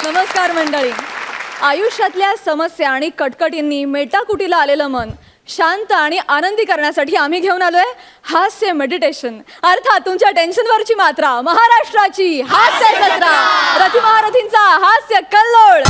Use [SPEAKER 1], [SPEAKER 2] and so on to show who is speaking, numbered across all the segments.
[SPEAKER 1] नमस्कार मंडळी. आयुष्यातल्या समस्या आणि कटकटींनी मेटाकुटीला आलेलं मन शांत आणि आनंदी करण्यासाठी आम्ही घेऊन आलोय हास्य मेडिटेशन. अर्थात तुमच्या टेन्शनवरची मात्रा महाराष्ट्राची हास्य जत्रा, रथी महारथींचा हास्य कल्लोळ.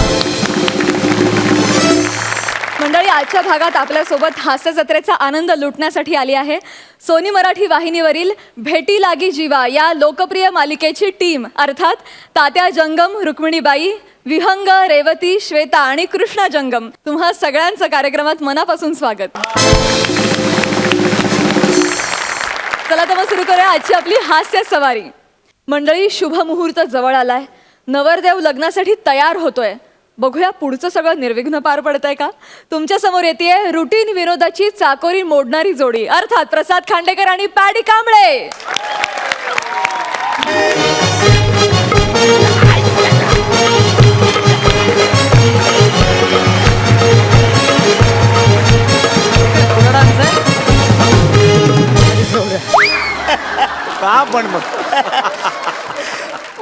[SPEAKER 1] मंडळी, आजच्या भागात आपल्यासोबत हास्य जत्रेचा आनंद लुटण्यासाठी आली आहे सोनी मराठी वाहिनीवरील भेटी लागी जीवा या लोकप्रिय मालिकेची टीम. अर्थात तात्या जंगम, रुक्मिणीबाई, विहंग, रेवती, श्वेता आणि कृष्णा जंगम. तुम्हा सगळ्यांचं कार्यक्रमात मनापासून स्वागत. चला तर मग सुरू करूया आजची आपली हास्य सवारी. मंडळी, शुभ मुहूर्त जवळ आलाय. नवरदेव लग्नासाठी तयार होतोय. बघूया पुढचं सगळं निर्विघ्न पार पडतंय का. तुमच्या समोर येतेय रुटीन विनोदाची चाकोरी मोडणारी जोडी. अर्थात प्रसाद खांडेकर आणि पॅडी कांबळे.
[SPEAKER 2] का पण मग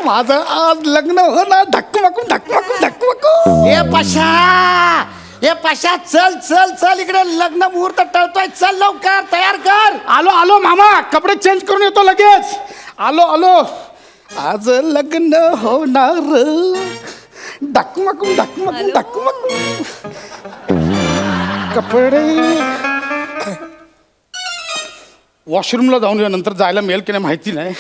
[SPEAKER 3] माझं आज लग्न होणार. धक्कमकून धक्कमकून धक्कमकून.
[SPEAKER 2] ए पशा चल चल चल इकडे लग्न मुहूर्त टळतोय. चल लवकर तयार कर.
[SPEAKER 3] आलो आलो मामा, कपडे चेंज करून येतो लगेच. आलो आलो. आज लग्न होणार. धक्कमकून धक्कमकून धक्कमकून. कपडे वॉशरूमला जाऊन या, नंतर जायला मिळेल की नाही माहिती नाही.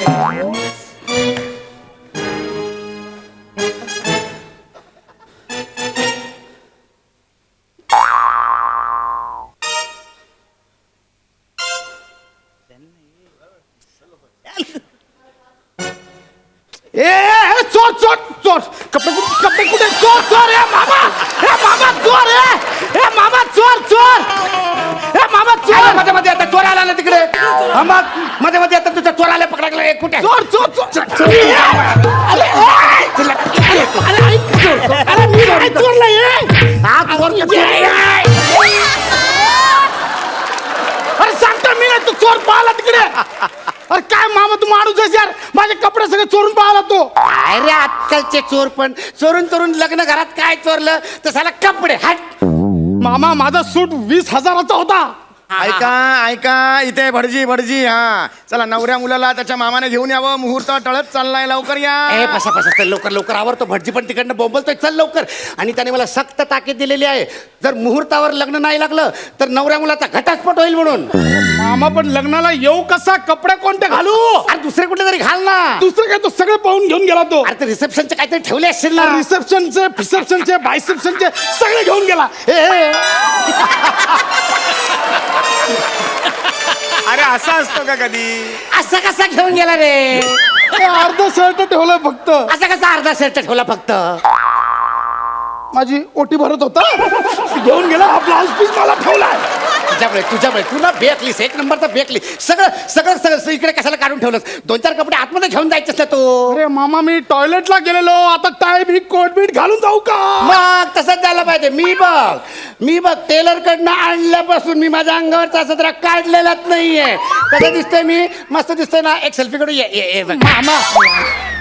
[SPEAKER 3] ए चोर चोर चोर. कपडे कुठे? चोर चोर. ए मामा चोर. ए मामा चोर चोर. ए मामा चोर.
[SPEAKER 2] मध्ये मध्ये आता चोर आला ना तिकडे. मध्ये मध्ये आता तुझ्या चोराला पकडायला. कुठे
[SPEAKER 3] चोर चोर चोर. अरे मी नाही चोरला. अरे सांगतो मी नाही, तू चोर पाहिला तिकडे. अरे काय मामा तू माणूस आहेस यार. माझे कपडे सगळे चोरून पाहिला तो.
[SPEAKER 2] अरे आजकालचे चोर पण चोरून चोरून लग्न घरात काय चोरलं तर साला कपडे. हट
[SPEAKER 3] मामा, माझा सूट 20,000चा होता.
[SPEAKER 4] ऐका ऐका, इथे भटजी भटजी. हा चला, नवऱ्या मुलाला त्याच्या मामाने घेऊन यावं. मुहूर्त टळत चाललाय, लवकर या.
[SPEAKER 2] ए पशा पशा चल लवकर लवकर आवरतो. भटजी पण तिकडनं बोंबलतोय. चल लवकर. आणि त्याने मला सक्त ताकीद दिलेली आहे, जर मुहूर्तावर लग्न नाही लागलं तर नवऱ्या मुलाचा घटस्फोट होईल म्हणून.
[SPEAKER 3] मामा पण लग्नाला येऊ कसा? कपडे कोणते घालू?
[SPEAKER 2] अरे दुसरे कुठे तरी घाल ना.
[SPEAKER 3] दुसरं काय, तो सगळं पाहून घेऊन गेला तो.
[SPEAKER 2] अरे ते रिसेप्शनचे काहीतरी ठेवले असतील ना.
[SPEAKER 3] रिसेप्शनचे, फिसेप्शनचे, बायसेप्शनचे सगळे घेऊन गेला. ए
[SPEAKER 4] अरे असा असतो का कधी?
[SPEAKER 2] असा कसा घेऊन गेला रे?
[SPEAKER 3] अर्ध शर्ट ठेवलंय फक्त.
[SPEAKER 2] असा कसा अर्धा शर्ट ठेवला फक्त?
[SPEAKER 3] माझी ओटी भरत होता, घेऊन गेला. हा ब्लाउज पीस मला ठेवलाय.
[SPEAKER 2] तुझ्यामुळे तुला बेकलीस. एक नंबर तर बेकली. सगळं सगळं सगळं इकडे कशाला काढून ठेवलंस? 2-4 कपडे आतमध्ये घेऊन जायचेस ना तू.
[SPEAKER 3] अरे मामा, मी टॉयलेटला गेलेलो. आता टाय बी कोट बीट घालून जाऊ का?
[SPEAKER 2] मग तसंच झालं पाहिजे. मी बघ टेलर कडनं आणल्यापासून मी माझ्या अंगावरचा सदरा काढलेलाच नाहीये. कसं दिसतोय मी? मस्त दिसतोय ना. एक सेल्फी कडून ये.
[SPEAKER 3] मामा,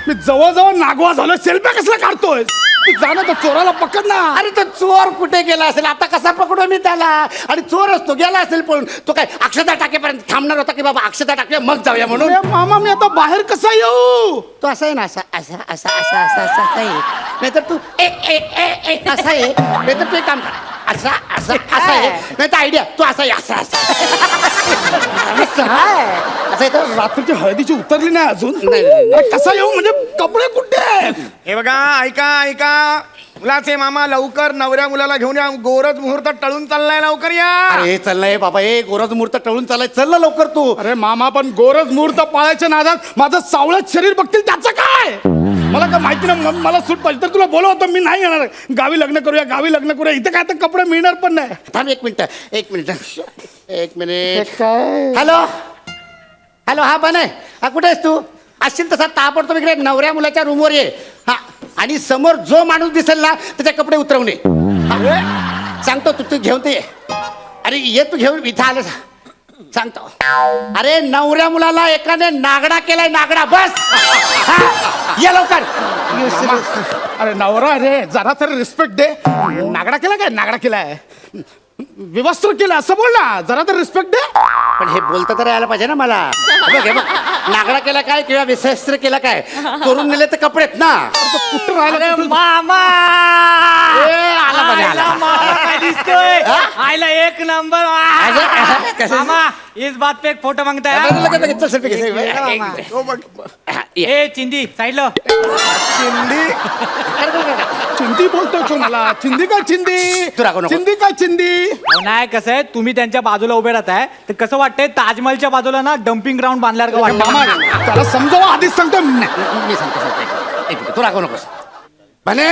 [SPEAKER 3] मी जवळजवळ नागवा झालो. सेल्फ्या कसला काढतोय? तू जाणं तर चोराला पकड ना.
[SPEAKER 2] अरे तो चोर कुठे गेला असेल? आता कसा पकडू मी त्याला? आणि चोर असतो गेला असेल पळून. तो काय अक्षता टाकेपर्यंत थांबणार होता की बाबा अक्षता टाकल्या मग जाऊया म्हणून?
[SPEAKER 3] अरे मामा, मी आता बाहेर कसा येऊ?
[SPEAKER 2] तो असा आहे ना, असा असा असा असा असा असा आहे. नाहीतर तू असा आहे. नाहीतर तू एक काम कर, असा असा असा आहे. नाहीतर आयडिया तू असा आहे, असा असा असं येतो.
[SPEAKER 3] रात्रीची हळदीची उतरली नाही अजून.
[SPEAKER 2] नाही.
[SPEAKER 3] अरे कसा येऊ म्हणजे? कपडे कुठे?
[SPEAKER 4] हे बघा, ऐका ऐका, मुलाचे मामा लवकर नवऱ्या मुलाला घेऊन या. गोरज मुहूर्त टळून चाललाय, लवकर या.
[SPEAKER 2] अरे चाललंय बाबा. गोरज मुहूर्त टळून चाललाय. चल ना लवकर तू.
[SPEAKER 3] अरे मामा, पण गोरज मुहूर्त पाळायच्या नादात माझं सावळत शरीर बघतील त्याचं काय? मला काय माहिती ना. मला सूट पाहिजे तर तुला बोलवतो. मी नाही येणार. गावी लग्न करूया, गावी लग्न करूया. इथं काय तर कपडे मिळणार पण नाही.
[SPEAKER 2] थांब एक मिनिट.
[SPEAKER 3] काय?
[SPEAKER 2] हॅलो हा बन आहे. हा कुठे आहेस तू? असशील तसा ताबडतोब इकडे नवऱ्या मुलाच्या रूमवर ये. हा, आणि समोर जो माणूस दिसेल ना त्याचे कपडे उतरवणे. सांगतो तू घेऊन ते ये. अरे ये तू घेऊन. इथं आलं सांगतो. अरे नवऱ्या मुलाला एकाने नागडा केलाय. नागडा. बस. हा, ये लवकर.
[SPEAKER 3] अरे नवरा रे जरा तर रिस्पेक्ट दे. नागडा केला काय नागडा केलाय व्यवस्थित केलं असं बोल ना जरा तर रिस्पेक्ट दे.
[SPEAKER 2] पण हे बोलता तर यायला पाहिजे ना मला. हे बघ नागडा केला काय किंवा विशस्त्र केला काय करून नेले तर कपडेत ना.
[SPEAKER 3] कुठं राहिला
[SPEAKER 5] अरे
[SPEAKER 3] तू?
[SPEAKER 5] मामा
[SPEAKER 2] आला बघा, आला.
[SPEAKER 5] आयला मामा काय दिसतोय आयला एक नंबर
[SPEAKER 2] कसं?
[SPEAKER 5] मामा इस बात पे एक फोटो मांगता है
[SPEAKER 2] चल, selfie घे, selfie घे.
[SPEAKER 3] हो बघ.
[SPEAKER 2] ये.
[SPEAKER 5] ए चिंदी साइड लो
[SPEAKER 3] चिंदी चिंदी बोलतोय तू मला. चिंदी काय चिंदी
[SPEAKER 2] तू रागवू नको.
[SPEAKER 3] चिंदी काय चिंदी.
[SPEAKER 5] अहो, नाही कसं आहे तुम्ही त्यांच्या बाजूला उभे राहताय तर कसं वाटतंय ताजमहलच्या बाजूला ना डम्पिंग ग्राउंड बांधल्यावर का
[SPEAKER 3] मामा
[SPEAKER 5] वाटतं
[SPEAKER 3] त्याला समजावं आधीच सांगतो.
[SPEAKER 2] मी सांगतो एक मिनिट, तू रागवू नकोस. म्हणे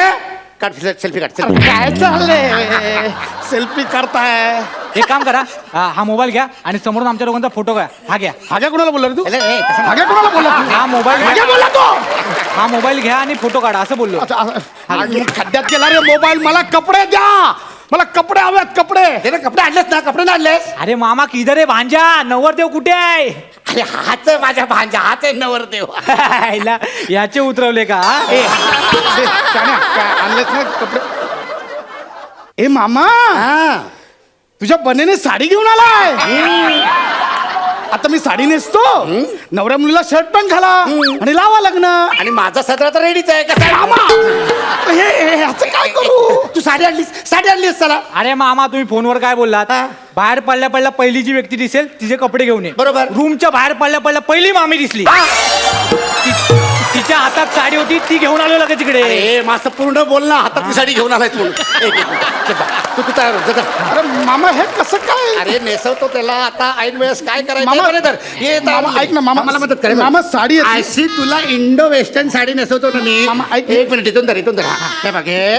[SPEAKER 2] काढ सेल्फी काढ selfie.
[SPEAKER 3] काय चाललंय सेल्फी करताय.
[SPEAKER 5] एक काम करा हा मोबाईल घ्या आणि समोरून आमच्या लोकांचा फोटो घ्या हा घ्या
[SPEAKER 3] हाग्या कोणाला बोलला रे तू?
[SPEAKER 2] अरे, ए, तसं
[SPEAKER 3] हाग्या कोणाला बोलला तू?
[SPEAKER 5] हा मोबाईल
[SPEAKER 3] हाग्या
[SPEAKER 5] घ्या
[SPEAKER 3] बोलला तो.
[SPEAKER 5] हा मोबाईल घ्या आणि फोटो काढा असं बोललो
[SPEAKER 3] खड्ड्यात गेला रे मोबाईल. मला कपडे द्या. मला कपडे हवेत कपडे.
[SPEAKER 2] ते ना कपडे आणलेस ना कपडे ना आणलेस.
[SPEAKER 5] अरे मामा किधर आहे भांजा नवरदेव कुठे आहे
[SPEAKER 2] अरे हाच आहे माझ्या भांजा हाच आहे नवरदेव.
[SPEAKER 5] आईला, याचे उतरवले का
[SPEAKER 3] ए, शाण्या, काय आणलेत ना कपडे. ए मामा
[SPEAKER 2] हा
[SPEAKER 3] तुझ्या बनेने साडी घेऊन आलाय. आता मी साडी नेसतो नवऱ्या मुलीला शर्ट पण घाला आणि लावा लग्न.
[SPEAKER 2] आणि माझा सदरा तर रेडीच आहे का
[SPEAKER 3] मामा हे ह्याचं काय करू.
[SPEAKER 2] तू साडी आणलीस चला.
[SPEAKER 5] अरे मामा तुम्ही फोनवर काय बोललात
[SPEAKER 2] हा.
[SPEAKER 5] बाहेर पडल्या पहिली जी व्यक्ती दिसेल तिचे कपडे घेऊन ये
[SPEAKER 2] बरोबर.
[SPEAKER 5] रूमच्या बाहेर पडल्या पहिली मामी दिसली तिच्या हातात साडी होती ती घेऊन आलो लगेच तिकडे
[SPEAKER 2] अरे माझं पूर्ण बोल ना हातात ती साडी घेऊन आलाय तू. एक मिनिट. चल बा. तू तयार हो, जा.
[SPEAKER 3] अरे मामा हे कसं काय.
[SPEAKER 2] अरे नेसवतो त्याला आता ऐन वेळेस काय करायचं
[SPEAKER 3] मामा-
[SPEAKER 2] बरं तर ये
[SPEAKER 3] मामा, ऐक ना, मामा-
[SPEAKER 2] मला मदत कर
[SPEAKER 3] मामा, साडी येते.
[SPEAKER 2] अशी तुला इंडो वेस्टर्न साडी नेसवतो ना मी.
[SPEAKER 3] मामा, ऐक.
[SPEAKER 2] एक मिनिट इथून धर हा. हे बघ हे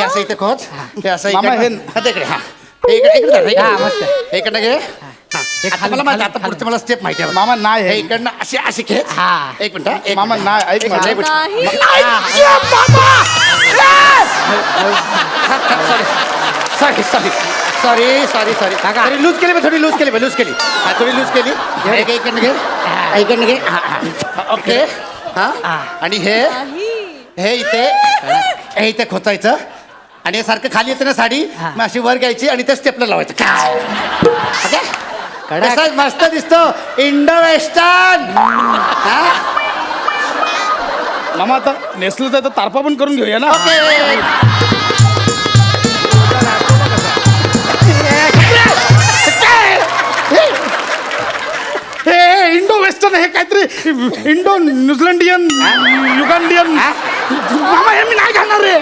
[SPEAKER 2] असं इथे खोच हे असं
[SPEAKER 3] मामा,
[SPEAKER 2] इकडं.
[SPEAKER 3] हे-
[SPEAKER 2] हा, इकडे हा इकडे धर, इकडे.
[SPEAKER 5] हा, मस्त.
[SPEAKER 2] इकडनं घे हा. आता
[SPEAKER 5] खाली-
[SPEAKER 2] मला माहिती
[SPEAKER 5] खाली-
[SPEAKER 2] आता पुढचं मला स्टेप माहिती आहे
[SPEAKER 3] मामा नाही
[SPEAKER 2] हे
[SPEAKER 3] हे.
[SPEAKER 2] इकडनं अशी अशी खेच
[SPEAKER 5] हा.
[SPEAKER 2] एक मिनिट हा, एक
[SPEAKER 3] मामा
[SPEAKER 2] मिनिट.
[SPEAKER 3] नाही ऐक
[SPEAKER 2] एक
[SPEAKER 3] माझं.
[SPEAKER 2] मिनिट, एक मिनिट.
[SPEAKER 1] नाही
[SPEAKER 2] सॉरी थोडी लूज केली हा थोडी लूज केली इकडनं घे ओके हा आणि हे इथे खोचायचं आणि हे सारखं खाली येतं ना साडी मग अशी वर घ्यायची आणि ते स्टेपला लावायचं ओके कसा मस्त दिसतो इंडो वेस्टर्न
[SPEAKER 3] मामा आता नेसलं तर तारपा पण करून घेऊया ना. हे इंडो वेस्टर्न हे काहीतरी इंडो न्यूझीलंडियन युगांडियन. मामा हे मी नाही घालणार रे.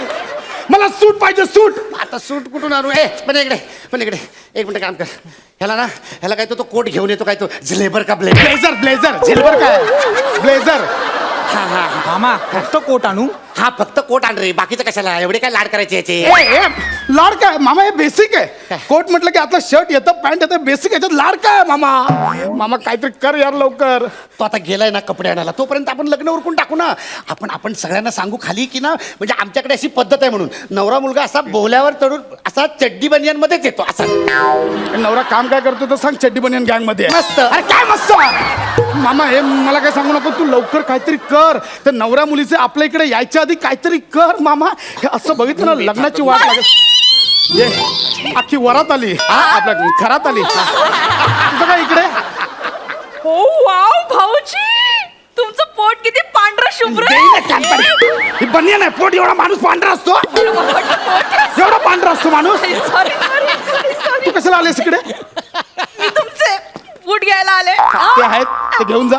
[SPEAKER 3] मला सूट पाहिजे सूट.
[SPEAKER 2] आता सूट कुठून आणू पण इकडे एक मिनिट काम कर ह्याला काय तो कोट घेऊन येतो काय तो झलेबर का
[SPEAKER 3] ब्लेझर झेलवर काय ब्लेझर.
[SPEAKER 5] मामा फक्त कोट आणू
[SPEAKER 2] हा फक्त कोट आण रे बाकीचं कशाला एवढे काय लाड करायचे याचे
[SPEAKER 3] ए लाड काय मामा हे बेसिक आहे. कोट म्हटलं की आता शर्ट येतं पॅन्ट येतं बेसिक याच्यात लाड काय मामा काहीतरी कर यार लवकर.
[SPEAKER 2] तो आता गेलाय ना कपडे आणायला तोपर्यंत आपण लग्न उरकून टाकू ना. आपण सगळ्यांना सांगू खाली की ना म्हणजे आमच्याकडे अशी पद्धत आहे म्हणून नवरा मुलगा असा बोहल्यावर चढून असा चड्डी बनियान मध्येच येतो असा.
[SPEAKER 3] नवरा काम काय करतो तर सांग. चड्डी बनियन गँग मध्ये
[SPEAKER 2] मस्त.
[SPEAKER 3] अरे काय मस्त मामा हे मला काय सांगू नको. तू लवकर काहीतरी कर. तर नवऱ्या मुलीचे आपल्या इकडे यायच्या आधी काहीतरी कर मामा. हे असं बघितलं ना लग्नाची वाट लागत ये अख्खी वरात आली आपल्या घरात आली. तुझं काय इकडे
[SPEAKER 1] हो वाव भाऊजी तुमचं पोट किती पांढरं शुभ्र
[SPEAKER 3] ही बनियन आहे. पोट एवढा माणूस पांढरा असतो. एवढा पांढरा असतो माणूस. तू कशाला आलेस इकडे.
[SPEAKER 1] मी तुमचे बूट घ्यायला आले
[SPEAKER 3] ते आहेत ते घेऊन जा.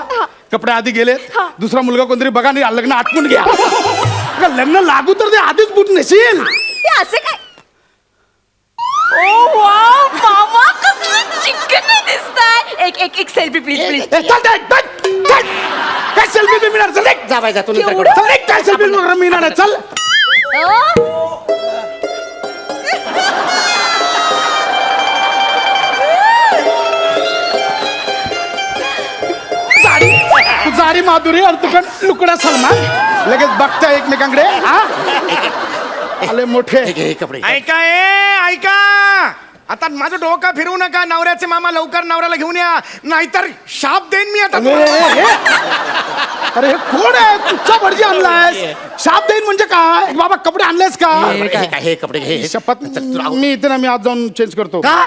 [SPEAKER 3] कपडे आधी गेले. दुसरा मुलगा कोणतरी बघा नाही लग्न आटपून घ्या. अगं, लग्न लागू तर ते आधीच बूट नेशील.
[SPEAKER 1] ते असे काय ओ वाव मामा कसलं चिकन दिसताय. एक सेल्फी प्लीज प्लीज
[SPEAKER 3] ए, चल, चल. काय सेल्फी मिळणार. चल एक.
[SPEAKER 2] जा बाय जा तू
[SPEAKER 3] चल एक. काय सेल्फी मिळणार आहे. चल जारी माधुरी अर्तुकन लुकडा सलमान लगेच बघता एकमेकांकडे हा आले मोठे.
[SPEAKER 2] हे कपडे
[SPEAKER 4] ऐका आता माझं डोकं फिरवू नका. नवऱ्याचे मामा लवकर नवऱ्याला घेऊन या नाहीतर शाप देईन मी आता.
[SPEAKER 3] अरे हे कोण आहे? कुठचा भटजी आणलायस? शाप देईन म्हणजे काय? बाबा कपडे आणलेस का?
[SPEAKER 2] हे काय, हे कपडे घे.
[SPEAKER 3] शपथ
[SPEAKER 2] चल, तू राहू.
[SPEAKER 3] मी इथे ना, मी आज जाऊन चेंज करतो.
[SPEAKER 2] का?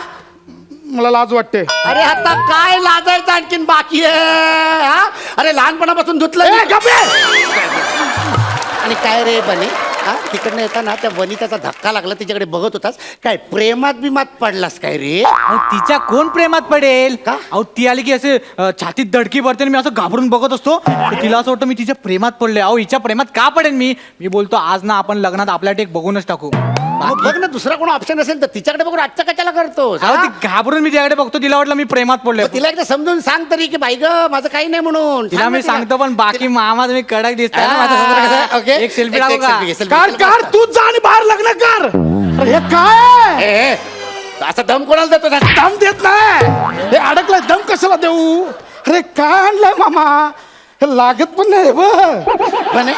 [SPEAKER 3] मला लाज वाटते.
[SPEAKER 2] अरे आता काय लाजायचं आणखीन बाकी आहे हा? अरे लहानपणापासून धुतलं
[SPEAKER 3] ए, गप्प रे!
[SPEAKER 2] आणि काय रे बने हा तिकडनं येताना त्या वनिताचा धक्का लागला तिच्याकडे बघत होतास काय प्रेमात बिमात पडलास काय रे
[SPEAKER 5] अहो, तिच्या कोण प्रेमात पडेल
[SPEAKER 2] का?
[SPEAKER 5] अहो ती आली की असे छातीत धडकी भरते आणि मी असं घाबरून बघत असतो तर तिला असं वाटतं मी तिच्या प्रेमात पडले. अहो हिच्या प्रेमात का पडेल मी बोलतो आज ना आपण लग्नात आपल्या एक बघूनच टाकू.
[SPEAKER 2] मग बघ ना दुसरा कोण ऑप्शन असेल तर तिच्याकडे बघून आजच्या कशाला करतोस
[SPEAKER 5] अहो
[SPEAKER 2] हा?
[SPEAKER 5] ती घाबरून मी तिच्याकडे बघतो तिला वाटलं मी प्रेमात पडलोय.
[SPEAKER 2] मग तिला एकदा समजून सांग तरी की बाई ग माझं काही नाही म्हणून
[SPEAKER 5] तिला
[SPEAKER 2] सांग ना
[SPEAKER 5] मी सांगतो पण बाकी मामा तुम्ही कडक दिसताय ना माझ्यासमोर कसं.
[SPEAKER 2] ओके
[SPEAKER 5] एक सेल्फी टाकू का?
[SPEAKER 3] काढ काढ, तूच जा आणि बाहेर लग्न कर. अरे हे काय?
[SPEAKER 2] असा दम कोणाला देतो
[SPEAKER 3] दम देत नाही. हे अडकलाय, दम कशाला देऊ? अरे काय आणलंय मामा? हे लागत पण नाही बघ.
[SPEAKER 2] म्हणे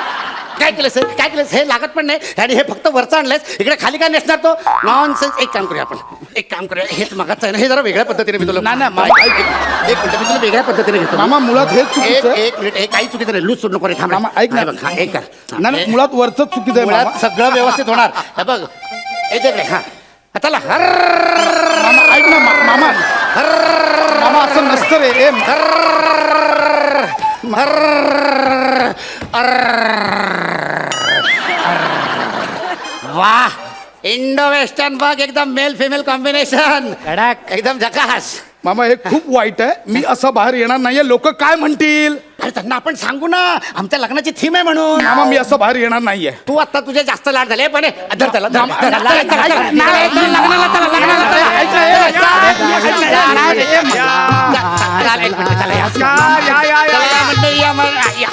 [SPEAKER 2] काय केलंस काय केलंस हे लागत पण नाही आणि हे फक्त वरचं आणलंयस इकडे खाली काय नेसणार तो नॉनसेन्स. एक काम करूया आपण एक काम करूया हेच मागाचं आहे ना हे जरा वेगळ्या पद्धतीने मी तुला
[SPEAKER 3] नाही, नाही, मामा,
[SPEAKER 2] एक मिनिट मी तुला वेगळ्या पद्धतीने घेतो
[SPEAKER 3] मामा मुळात हेच चुकीचं आहे.
[SPEAKER 2] एक मिनिट हे काही चुकीचं नाही लूज सोड नको रे थांब
[SPEAKER 3] मामा, ऐक ना.
[SPEAKER 2] हे बघ, हा, एक कर हा,
[SPEAKER 3] नाही नाही,
[SPEAKER 2] हे-
[SPEAKER 3] मुळात वरच चुकीचं आहे
[SPEAKER 2] मुळात
[SPEAKER 3] मामा.
[SPEAKER 2] सगळं व्यवस्थित होणार हे बघ हे दे रे, हा चला
[SPEAKER 3] मामा ऐक ना मामा मामा असं नसतं रे. ए,
[SPEAKER 2] वाह इंडो वेस्टर्न बघ एकदम मेल फिमेल कॉम्बिनेशन एकदम झकास.
[SPEAKER 3] मामा हे खूप वाईट आहे. मी असं बाहेर येणार नाहीये. लोक काय म्हणतील?
[SPEAKER 2] अरे त्यांना आपण सांगू ना आमच्या लग्नाची थीम आहे म्हणून.
[SPEAKER 3] मामा मी असं बाहेर येणार नाहीये.
[SPEAKER 2] तू आता तुझे जास्त लाड झाले पण धर त्याला धर,
[SPEAKER 3] मामा,
[SPEAKER 2] धर,
[SPEAKER 3] चला,
[SPEAKER 2] चला, चला, चला,
[SPEAKER 3] ऐक ना,
[SPEAKER 2] चला,
[SPEAKER 3] ऐक ना,
[SPEAKER 2] लग्नाला चला, लग्नाला चला.
[SPEAKER 3] ऐक ना,
[SPEAKER 2] चला,
[SPEAKER 3] ऐक ना,
[SPEAKER 2] चला,
[SPEAKER 3] ऐक ना,
[SPEAKER 2] चला,
[SPEAKER 3] ऐक ना,
[SPEAKER 2] चला,
[SPEAKER 3] ऐक ना,
[SPEAKER 2] चला, एक मिनिट, चला, या. चला, या मंडळी, या, या.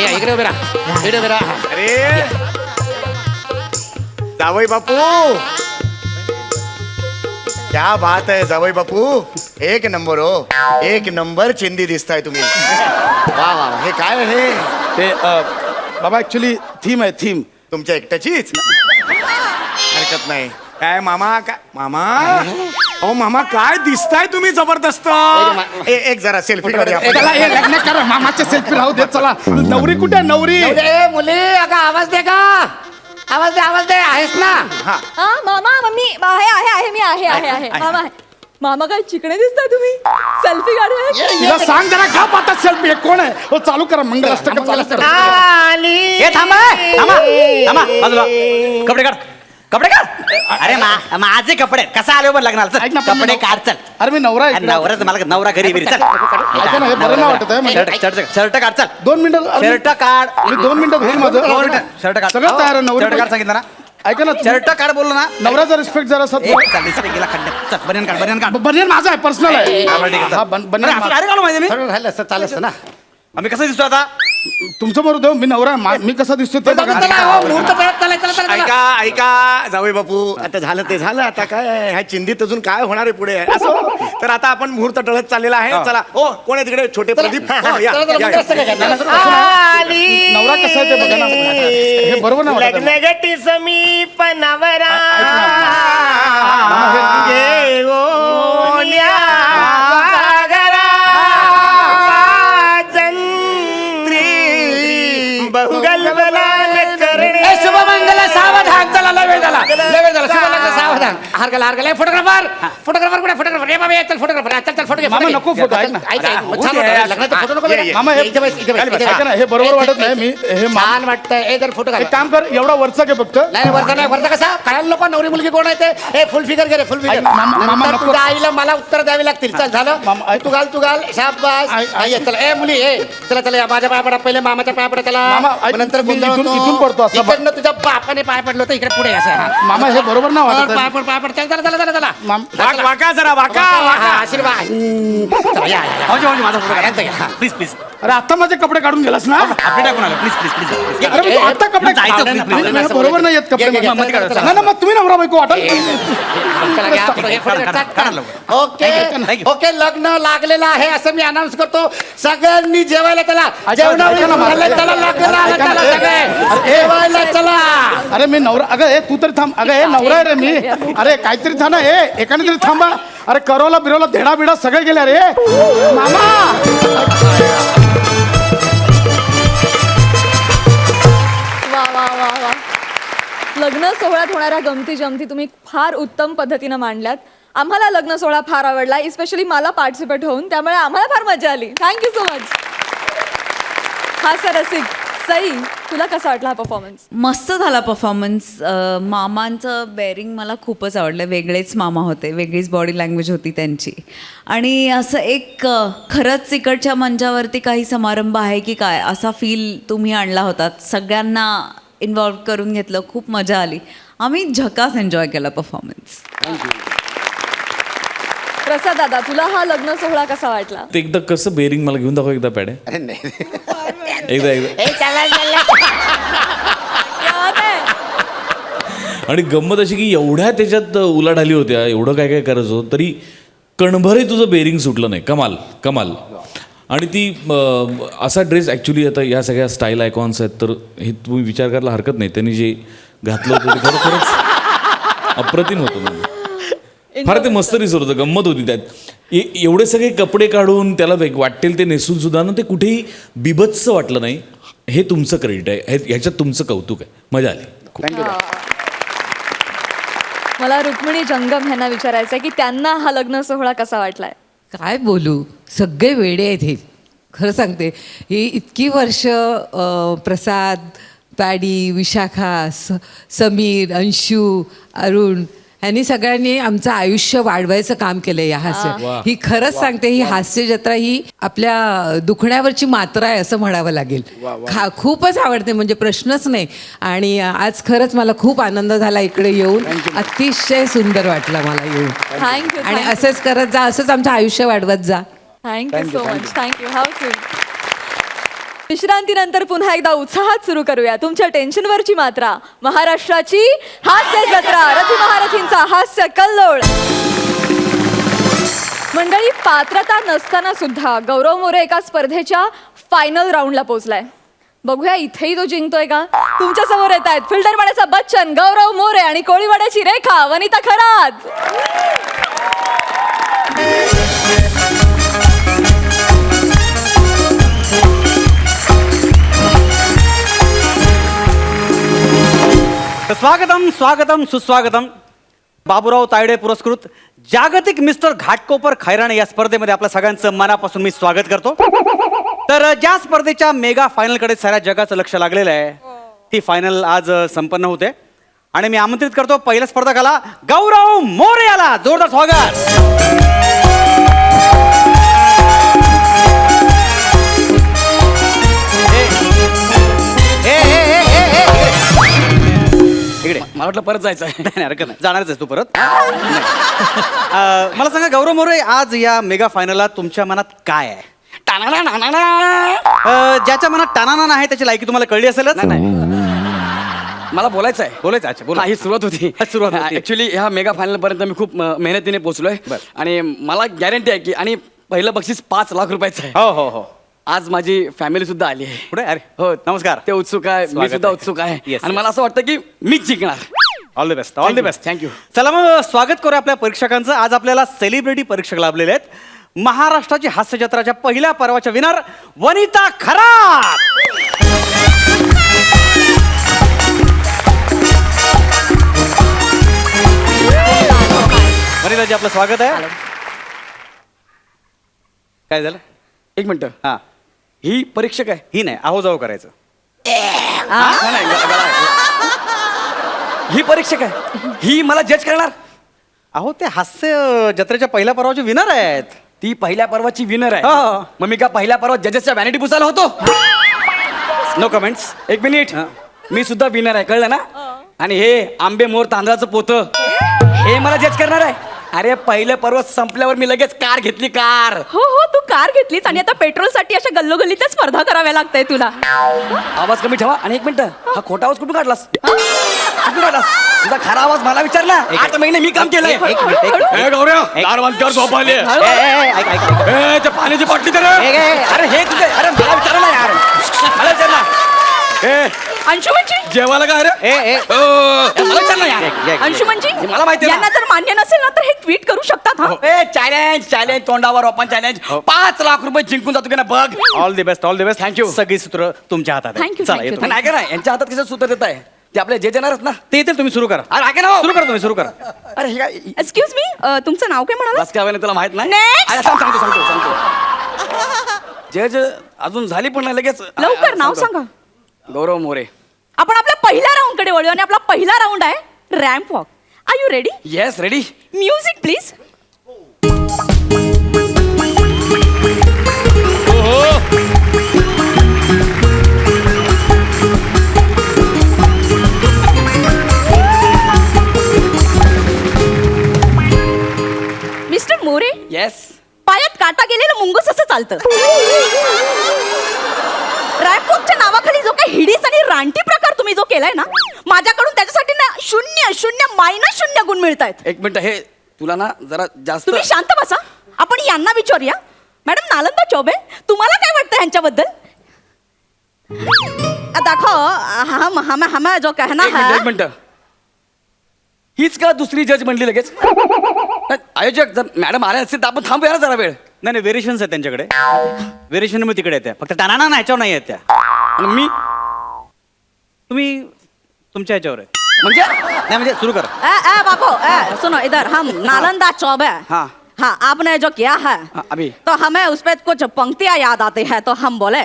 [SPEAKER 2] या, इकडे उभे राहा. इकडे उभे राहा.
[SPEAKER 4] अरे जावई बापू क्या बात आहे जावई बापू एक नंबर हो एक नंबर चिंदी दिसताय तुम्ही वा वा हे काय हे
[SPEAKER 3] ते बाबा ऍक्च्युली थीम आहे थीम.
[SPEAKER 4] तुमच्या एकट्याचीच हरकत नाही काय मामा काय मामा अहो मामा काय दिसताय तुम्ही जबरदस्त एक जरा सेल्फी काढूया आपण.
[SPEAKER 3] चला हे लग्न करा. मामाच्या सेल्फी राहू दे. चला नवरी कुठे आहे? नवरी
[SPEAKER 2] ए, मुली अगं आवाज दे का आवाज दे आहेस ना
[SPEAKER 4] हा
[SPEAKER 1] हा मामा मम्मी आहे मी आहे मामा आहे. मामा काय चिकणे दिसताय तुम्ही सेल्फी काढूया.
[SPEAKER 3] तिला सांग जरा का पाहतात सेल्फी. हे कोण आहे? हो चालू करा मंगलाष्टक चालू करा.
[SPEAKER 5] ए थांबा थांबा थांबा बाजूला कपडे काढ कपडे काढ. अरे माझे कपडे कसा आले पण लग्नाला
[SPEAKER 3] ऐक ना,
[SPEAKER 5] चल
[SPEAKER 3] पण
[SPEAKER 5] कपडे
[SPEAKER 3] मी
[SPEAKER 5] काढ चल.
[SPEAKER 3] अरे मी नवरा आहे.
[SPEAKER 5] नवरा मला नवरा घरी बिरी चल
[SPEAKER 3] ऐका ना, हे बरं नाही वाटत आहे म्हणजे.
[SPEAKER 5] शर्ट काढ चल
[SPEAKER 3] 2 मिनिटं
[SPEAKER 5] शर्ट काढ
[SPEAKER 3] मी 2 मिनिटं होईल माझं.
[SPEAKER 5] शर्ट काढ
[SPEAKER 3] सगळं तयार आहे.
[SPEAKER 5] शर्ट काढ
[SPEAKER 3] नवरी
[SPEAKER 5] सांगितलं ना
[SPEAKER 3] ऐका ना
[SPEAKER 5] शर्ट काढ बोललो ना
[SPEAKER 3] नवऱ्याचा रिस्पेक्ट जरा असं
[SPEAKER 5] ए, चल respect गेला खड्ड्यात. चल बनियन काढ
[SPEAKER 3] बनियन माझा आहे पर्सनल आहे.
[SPEAKER 5] हा, बरं, ठीक आहे, चल.
[SPEAKER 3] हा, बनियन
[SPEAKER 5] अरे, अरे काढू माहिती मी
[SPEAKER 2] थोडं राहिलं असतं चाललं असतं ना
[SPEAKER 5] आम्ही कसं दिसतो आता
[SPEAKER 3] तुमचं बरोबर देऊ. मी नवरा आहे. मी कसा दिसतोय ते बघा.
[SPEAKER 2] चला हो मुहूर्त पळत चालाय चला चला चला.
[SPEAKER 4] ऐका ऐका जावई बापू आता झालं ते झालं आता काय आहे, ह्या चिंधीत अजून काय होणार आहे पुढे असं तर आता आपण मुहूर्त टळत चाललेला आहे चला ओ कोण आहे तिकडे छोटे प्रदीप हो, या,
[SPEAKER 2] चला, चला,
[SPEAKER 4] या,
[SPEAKER 2] मुहूर्त असतं काय?
[SPEAKER 4] या.
[SPEAKER 2] चला, चला, चला.
[SPEAKER 3] नवरा कसा आहे ते बघा ना. हे बरोबर नाही वाटत आहे.
[SPEAKER 6] लग्नगटी समीप नवरा
[SPEAKER 3] मामा, हे-
[SPEAKER 6] घेऊन्या घरा वाजंत्री बहुगलबलान करणे
[SPEAKER 2] ए, शुभमंगल सावधान चला लय वेळ झाला शुभमंगल सावधान हार फोटोग्राफर कुठे फोटोग्राफर ए बाबा चल फोटोग्राफर चल फोटो घे
[SPEAKER 3] मामा, नको photo, ऐक ना.
[SPEAKER 2] लग्नाचा फोटो नको
[SPEAKER 4] ये, ये.
[SPEAKER 2] मामा इथे बस इथे बस
[SPEAKER 3] ऐका ना, हे बरोबर वाटत नाही. मी हे
[SPEAKER 2] छान वाटतंय ए जर फोटो
[SPEAKER 3] एक काम कर एवढा वरचा घे फक्त.
[SPEAKER 2] नाही वरचा कसा कळायला नको नवरी मुलगी कोण आहे ते ए फुल फिगर घे फुल फिगर
[SPEAKER 3] ऐक, मामा, नको.
[SPEAKER 2] तुझ्या आईला मला उत्तर द्यावी लागतील चल झालं
[SPEAKER 3] मामा, ऐक.
[SPEAKER 2] तू घाल शाबास ये चला ए मुली ए चला या माझ्या पाया पडा पहिले मामाच्या पाया पडा त्याला
[SPEAKER 3] मामा, ऐक,
[SPEAKER 2] मग नंतर
[SPEAKER 3] मी
[SPEAKER 2] गोंधळ
[SPEAKER 3] इथून
[SPEAKER 2] होतो.
[SPEAKER 3] पडतो असं.
[SPEAKER 2] इकडनं तुझ्या बापाने पाय पडलो तर इकडे पुढे असं हा.
[SPEAKER 3] मामा हे बरोबर नाही वाटत
[SPEAKER 2] पाय
[SPEAKER 3] आहे.
[SPEAKER 2] पड चला
[SPEAKER 4] वाका जरा वाका
[SPEAKER 2] हा, आशीर्वाद चला, या.
[SPEAKER 5] माझा फोटो
[SPEAKER 2] यांचं घ्या.
[SPEAKER 5] प्लीज प्लीज
[SPEAKER 3] अरे आता माझे कपडे काढून गेलास ना.
[SPEAKER 5] आपले टाकून आलो प्लीज प्लीज प्लीज
[SPEAKER 3] अरे मी तू आता कपडे
[SPEAKER 5] जायचं, please, please.
[SPEAKER 3] नाही, बरोबर नाही येत कपडे.
[SPEAKER 2] घे, घे, घे.
[SPEAKER 3] नाही,
[SPEAKER 2] चला,
[SPEAKER 3] नाही, मग तुम्ही नवरा बायको वाटत.
[SPEAKER 2] चला, घ्या, फोटो घे, फोटो घे.
[SPEAKER 5] काढा,
[SPEAKER 2] चल,
[SPEAKER 5] काढा
[SPEAKER 2] चल.
[SPEAKER 5] लवकर.
[SPEAKER 2] Okay
[SPEAKER 5] Thank you.
[SPEAKER 2] ओके लग्न लागलेलं आहे असं मी अनाऊन्स करतो सगळ्यांनी जेवायला चला जेवणावर
[SPEAKER 3] ऐका ना, मला.
[SPEAKER 2] झालंय, चला लग्न आलं,
[SPEAKER 3] ऐका ना,
[SPEAKER 2] चला
[SPEAKER 3] ए,
[SPEAKER 2] सगळे
[SPEAKER 3] अरे, ए.
[SPEAKER 2] जेवायला चला
[SPEAKER 3] अरे मी नवरा अगं हे तू तरी थांब. अगं हे नवरा आहे रे मी. अरे काहीतरी थांब ना. हे एकाने तरी थांबा. अरे करोला बिरोला धेडा बिडा सगळे गेले रे मामा.
[SPEAKER 1] लग्न सोहळ्यात होणाऱ्या गमती जमती तुम्ही फार उत्तम पद्धतीनं मांडल्यात. आम्हाला लग्न सोहळा फार आवडला, इस्पेशली मला पार्टिसिपेट होऊन, त्यामुळे आम्हाला फार मजा आली. Thank you so much. हा सर रसिक, सई, तुला कसा वाटला हा परफॉर्मन्स?
[SPEAKER 7] मस्त झाला परफॉर्मन्स. मामांचं बेअरिंग मला खूपच आवडलं. वेगळेच मामा होते, वेगळीच बॉडी लँग्वेज होती त्यांची. आणि असं एक खरंच इकडच्या मंचावरती काही समारंभ आहे की काय असा फील तुम्ही आणला होतात. सगळ्यांना इन्व्हॉल्व करून घेतलं, खूप मजा आली. आम्ही झकास एन्जॉय केला परफॉर्मन्स.
[SPEAKER 1] प्रसाद दादा, तुला हा लग्न सोहळा कसा वाटला?
[SPEAKER 8] ते एकदा कसं बेरिंग मला घेऊन दाखव एकदा पॅडे.
[SPEAKER 2] अरे नाही
[SPEAKER 8] एकदा
[SPEAKER 2] ए, चला, चला.
[SPEAKER 1] क्या बात आहे.
[SPEAKER 8] आणि गंमत अशी की एवढ्या त्याच्यात उलाढाली होत्या, एवढं काय काय करायचो तरी कणभरही तुझं बेरिंग सुटलं नाही. कमाल कमाल. आणि ती असा ड्रेस ॲक्च्युली आता या सगळ्या स्टाईल आयकॉन्स आहेत, तर हे तुम्ही विचार करायला हरकत नाही. त्यांनी जे घातलं होतं ते खरंच अप्रतिम होतं. फार ते मस्त दिसत होतं, गंमत होती त्यात. एवढे सगळे कपडे काढून त्याला वाटेल ते नेसून सुद्धा ना ते कुठेही बिभत्स वाटलं नाही. हे तुमचं क्रेडिट आहे, ह्याच्यात तुमचं कौतुक आहे. मजा आली.
[SPEAKER 2] थँक्यू.
[SPEAKER 1] मला रुक्मिणी जंगम ह्यांना विचारायचं आहे की त्यांना हा लग्न सोहळा कसा वाटलाय?
[SPEAKER 9] काय बोलू, सगळे वेडे आहेत हे. खरं सांगते, ही इतकी वर्ष प्रसाद, पॅडी, विशाखा, समीर, अंशू, अरुण ह्यांनी सगळ्यांनी आमचं आयुष्य वाढवायचं काम केलं या हास्य. ही खरंच सांगते, ही हास्य जत्रा ही आपल्या दुखण्यावरची मात्रा आहे असं म्हणावं लागेल. खूपच आवडते, म्हणजे प्रश्नच नाही. आणि आज खरंच मला खूप आनंद झाला इकडे येऊन. अतिशय सुंदर वाटलं मला येऊन.
[SPEAKER 1] थँक्यू.
[SPEAKER 9] आणि असंच करत जा, असंच आमचं आयुष्य वाढवत जा.
[SPEAKER 1] Thank you so much. Thank you. How sweet. विश्रांतीनंतर पुन्हा एकदा उत्साहात सुरू करूया तुमच्या टेन्शनवरची मात्रा. महाराष्ट्राची हास्य जत्रा, रथी महारथींचा हास्य कल्लोळ. मंडळी, पात्रता नसताना सुद्धा गौरव मोरे एका स्पर्धेच्या फायनल राऊंडला पोहोचलाय. बघूया इथेही तो जिंकतोय का? तुमच्या समोर येत आहेत फिल्टरवाड्याचा बच्चन गौरव मोरे आणि कोळीवाड्याची रेखा वनिता खरात.
[SPEAKER 5] स्वागतम स्वागतम सुस्वागतम. बाबूराव तायडे पुरस्कृत जागतिक मिस्टर घाटकोपर खैराणे या स्पर्धेमध्ये आपल्या सगळ्यांचं मनापासून मी स्वागत करतो. तर ज्या स्पर्धेच्या मेगा फायनलकडे साऱ्या जगाचं लक्ष लागलेलं आहे, ती फायनल आज संपन्न होते. आणि मी आमंत्रित करतो पहिल्या स्पर्धकाला, गौरव मोरे याला. जोरदार स्वागत. इकडे.
[SPEAKER 6] मला वाटलं परत जायचं आहे.
[SPEAKER 5] नाही हरकत नाही, जाणारच आहेस तू परत. मला सांगा गौरव मोरे, आज या मेगा फायनलला तुमच्या मनात काय आहे? ज्याच्या मनात टाणाना आहे त्याची लायकी तुम्हाला कळली असेलच.
[SPEAKER 6] मला बोलायचं आहे.
[SPEAKER 5] बोलायचं. अच्छा बोला.
[SPEAKER 6] ही सुरुवात होती.
[SPEAKER 5] सुरुवात होती.
[SPEAKER 6] ऍक्च्युली ह्या मेगा फायनल पर्यंत मी खूप मेहनतीने पोहोचलोय. आणि मला गॅरंटी आहे की, आणि पहिलं बक्षीस 5 लाख रुपयाचं आहे.
[SPEAKER 5] हो हो हो.
[SPEAKER 6] आज माझी फॅमिली सुद्धा आली आहे.
[SPEAKER 5] पुढे अरे
[SPEAKER 6] हो,
[SPEAKER 5] नमस्कार.
[SPEAKER 6] ते उत्सुक आहे, मी
[SPEAKER 5] स्वागत
[SPEAKER 6] सुद्धा
[SPEAKER 5] आहे.
[SPEAKER 6] उत्सुक आहे.
[SPEAKER 5] Yes,
[SPEAKER 6] आणि
[SPEAKER 5] yes.
[SPEAKER 6] मला असं वाटतं की मीच जिंकणार.
[SPEAKER 5] All the best. All the best.
[SPEAKER 6] Thank you.
[SPEAKER 5] चला मग स्वागत करूया आपल्या परीक्षकांचं. आज आपल्याला सेलिब्रिटी परीक्षक लाभलेले आहेत. महाराष्ट्राची हास्य जत्राच्या पहिल्या पर्वाच्या विनर वनिता खरात. वनिताजी आपलं स्वागत आहे. काय झालं?
[SPEAKER 6] एक मिनिट.
[SPEAKER 5] हा,
[SPEAKER 6] ही परीक्षक आहे?
[SPEAKER 5] ही नाही, आहो जाऊ करायचं.
[SPEAKER 6] नाही, नाही, गळा आहे. ही परीक्षक आहे, ही मला जज करणार?
[SPEAKER 5] अहो ते हास्य जत्रेच्या पहिल्या पर्वाचे विनर आहेत.
[SPEAKER 6] ती पहिल्या पर्वाची विनर आहे.
[SPEAKER 5] हो.
[SPEAKER 6] मग मी का पहिल्या पर्वात जजेसच्या व्हॅनिटी पुसायला होतो?
[SPEAKER 5] No comments.
[SPEAKER 6] एक मिनिट. मी सुद्धा विनर आहे, कळलं ना? आणि हे आंबे मोर तांदळाचं पोतं, हे मला जज करणार आहे? अरे पहिलं पर्व संपल्यावर मी लगेच कार घेतली, कार.
[SPEAKER 1] हो हो, तू कार घेतलीस आणि आता पेट्रोलसाठी अशा गल्लोगल्लीत स्पर्धा कराव्या लागताय तुला.
[SPEAKER 6] आवाज कमी ठेवा. आणि एक मिनिट, हा खोटा आवाज कुठून काढलास? कुठून काढलास? तुझा खरा आवाज मला विचार ना. 8 महिने मी काम केलंय. ए, गौरव, दार बंद कर, झोप आली. ए, ते पाण्याची बाटली तर. अरे हे तुझे, अरे मला विचार ना यार, मला विचार ना. ए,
[SPEAKER 1] अंशुमनजी,
[SPEAKER 6] जेवायला काय रे? मला विचार ना यार.
[SPEAKER 1] अंशुमनजी,
[SPEAKER 6] हे मला माहिती आहे ना.
[SPEAKER 1] यांना जर मान्य नसेल ना तर हे ट्विट करू शकतात. हा,
[SPEAKER 6] ए, चॅलेंज चॅलेंज तोंडावर ओपन चॅलेंज. 5 लाख रुपये जिंकून जातो की ना बघ.
[SPEAKER 5] All the best. All the best.
[SPEAKER 6] Thank you.
[SPEAKER 5] सगळी सूत्र तुमच्या हातात आहेत.
[SPEAKER 1] Thank you,
[SPEAKER 5] चला
[SPEAKER 1] thank you.
[SPEAKER 5] येतो.
[SPEAKER 6] नाही का ना, यांच्या हातात कसं सूत्र देत आहे? ते आपले जे येणारच ना.
[SPEAKER 5] ते येतील, तुम्ही सुरू करा.
[SPEAKER 6] अरे ऐका ना हो.
[SPEAKER 5] सुरू करा, तुम्ही सुरू करा.
[SPEAKER 6] अरे हे काय
[SPEAKER 1] एक्सक्यूज मी, तुमचं नाव काय म्हणाला?
[SPEAKER 6] बस काय तुला माहित नाही.
[SPEAKER 1] Next.
[SPEAKER 6] अरे सांगतो जज अजून झाली पण नाही लगेच.
[SPEAKER 1] लवकर नाव
[SPEAKER 6] सांगतो.
[SPEAKER 1] सांगा.
[SPEAKER 6] गौरव मोरे.
[SPEAKER 1] आपण आपल्या पहिल्या राऊंड कडे वळूया आणि आपला पहिला राऊंड आहे ramp walk. Are you ready?
[SPEAKER 6] Yes ready.
[SPEAKER 1] Music please. Mister More,
[SPEAKER 6] yes.
[SPEAKER 1] पायात काटा गेलेलं मुंगूस असं चालतं. रॅम्पवॉकच्या नावाखाली जो काही हिडीस आणि रानटी प्रकार तुम्ही जो केलाय ना, माझ्याकडून त्याच्यासाठी ना 0.0 गुण मिळत आहेत.
[SPEAKER 6] एक मिनिट, हे तुला ना जरा जास्त.
[SPEAKER 1] तुम्ही शांत बसा. आपण यांना विचारूया. मॅडम नालंदा चौबे, तुम्हाला काय वाटतं ह्यांच्याबद्दल? दाखव हम जो कहना
[SPEAKER 6] एक मिनिट,
[SPEAKER 1] है.
[SPEAKER 6] एक मिनिट. हीच का दुसरी जज म्हणली लगेच? आयोजक जर मॅडम आल्या असतील तर आपण थांबूया ना जरा वेळ.
[SPEAKER 5] नाही नाही, व्हेरिएशन्स आहेत त्यांच्याकडे. व्हेरिएशन मग तिकडे येत्या, फक्त टाना ना ह्याच्यावर नाही येत्या.
[SPEAKER 6] आणि मी
[SPEAKER 5] तुम्ही तुमच्या ह्याच्यावर आहे.
[SPEAKER 6] म्हणजे
[SPEAKER 5] नाही म्हणजे सुरू करा.
[SPEAKER 1] ए बाबू, सुनो इधर. हम नालंदा चौबे.
[SPEAKER 6] हाँ.
[SPEAKER 1] हाँ, आपने जो किया है
[SPEAKER 6] अभी
[SPEAKER 1] तो हमें उस पर कुछ पंक्तियां याद आती है, तो हम बोले.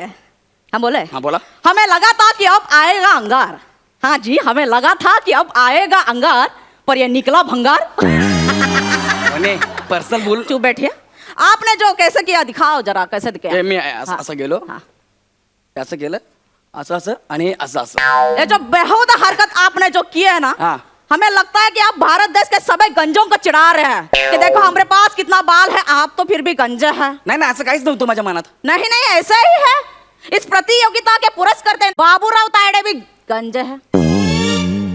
[SPEAKER 6] हाँ बोला.
[SPEAKER 1] हमें लगा था कि अब आएगा अंगार. हाँ जी, हमें लगा था कि अब आएगा अंगार, पर ये निकला भंगार.
[SPEAKER 6] पर्सनल बोल.
[SPEAKER 1] चुप बैठिए. आपने जो कैसे किया दिखाओ जरा, कैसे किया?
[SPEAKER 6] मी असं गेलो,
[SPEAKER 1] हाँ.
[SPEAKER 6] असं केलं, असं आणि असं.
[SPEAKER 1] ये जो बेहुदा हरकत आपने जो की है ना,
[SPEAKER 6] हाँ.
[SPEAKER 1] हमें लगता है कि आप भारत देश के सभी गंजों को चिढ़ा रहे हैं कि देखो हमारे पास कितना बाल है, आप तो फिर भी गंजे हैं.
[SPEAKER 6] नाही ना, असं काहीच नव्हतं माझ्या मनात.
[SPEAKER 1] नहीं नहीं, ऐसा ही है. इस प्रतियोगिता के पुरस्कर्ता बाबूराव तायडे भी गंजे हैं,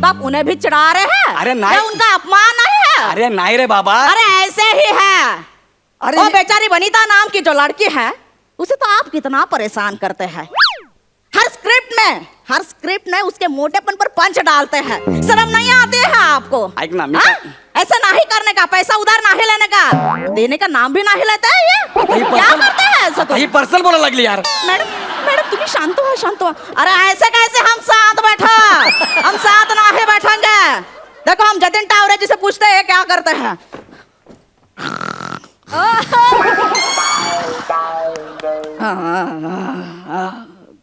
[SPEAKER 1] तो आप उन्हें भी चिढ़ा रहे हैं.
[SPEAKER 6] अरे नहीं.
[SPEAKER 1] ये उनका अपमान नहीं है.
[SPEAKER 6] अरे नाही रे बाबा.
[SPEAKER 1] अरे ऐसे ही है.
[SPEAKER 6] अरे
[SPEAKER 1] वो
[SPEAKER 6] ये-
[SPEAKER 1] बेचारी वनीता नाम की जो लड़की है, उसे तो आप कितना परेशान करते हैं. हर स्क्रिप्ट में उसके मोटेपन पर पंच डालते हैं. शर्म नहीं आती है आपको?
[SPEAKER 6] ऐक ना, मी
[SPEAKER 1] हाँ?
[SPEAKER 6] काय-
[SPEAKER 1] ऐसा नहीं करने का, पैसा उधार नहीं लेने का, देने का नाम भी नहीं लेते हैं ये. क्या करते हैं ऐसा तो?
[SPEAKER 6] ही पर्सनल बोलायला लागली यार.
[SPEAKER 1] मैडम तुम्ही शांत हो, शांत हो. अरे ऐसे कैसे हम साथ बैठा? हम साथ नहीं बैठेंगे. देखो हम जतिन टावरे जी से पूछते हैं क्या करते हैं.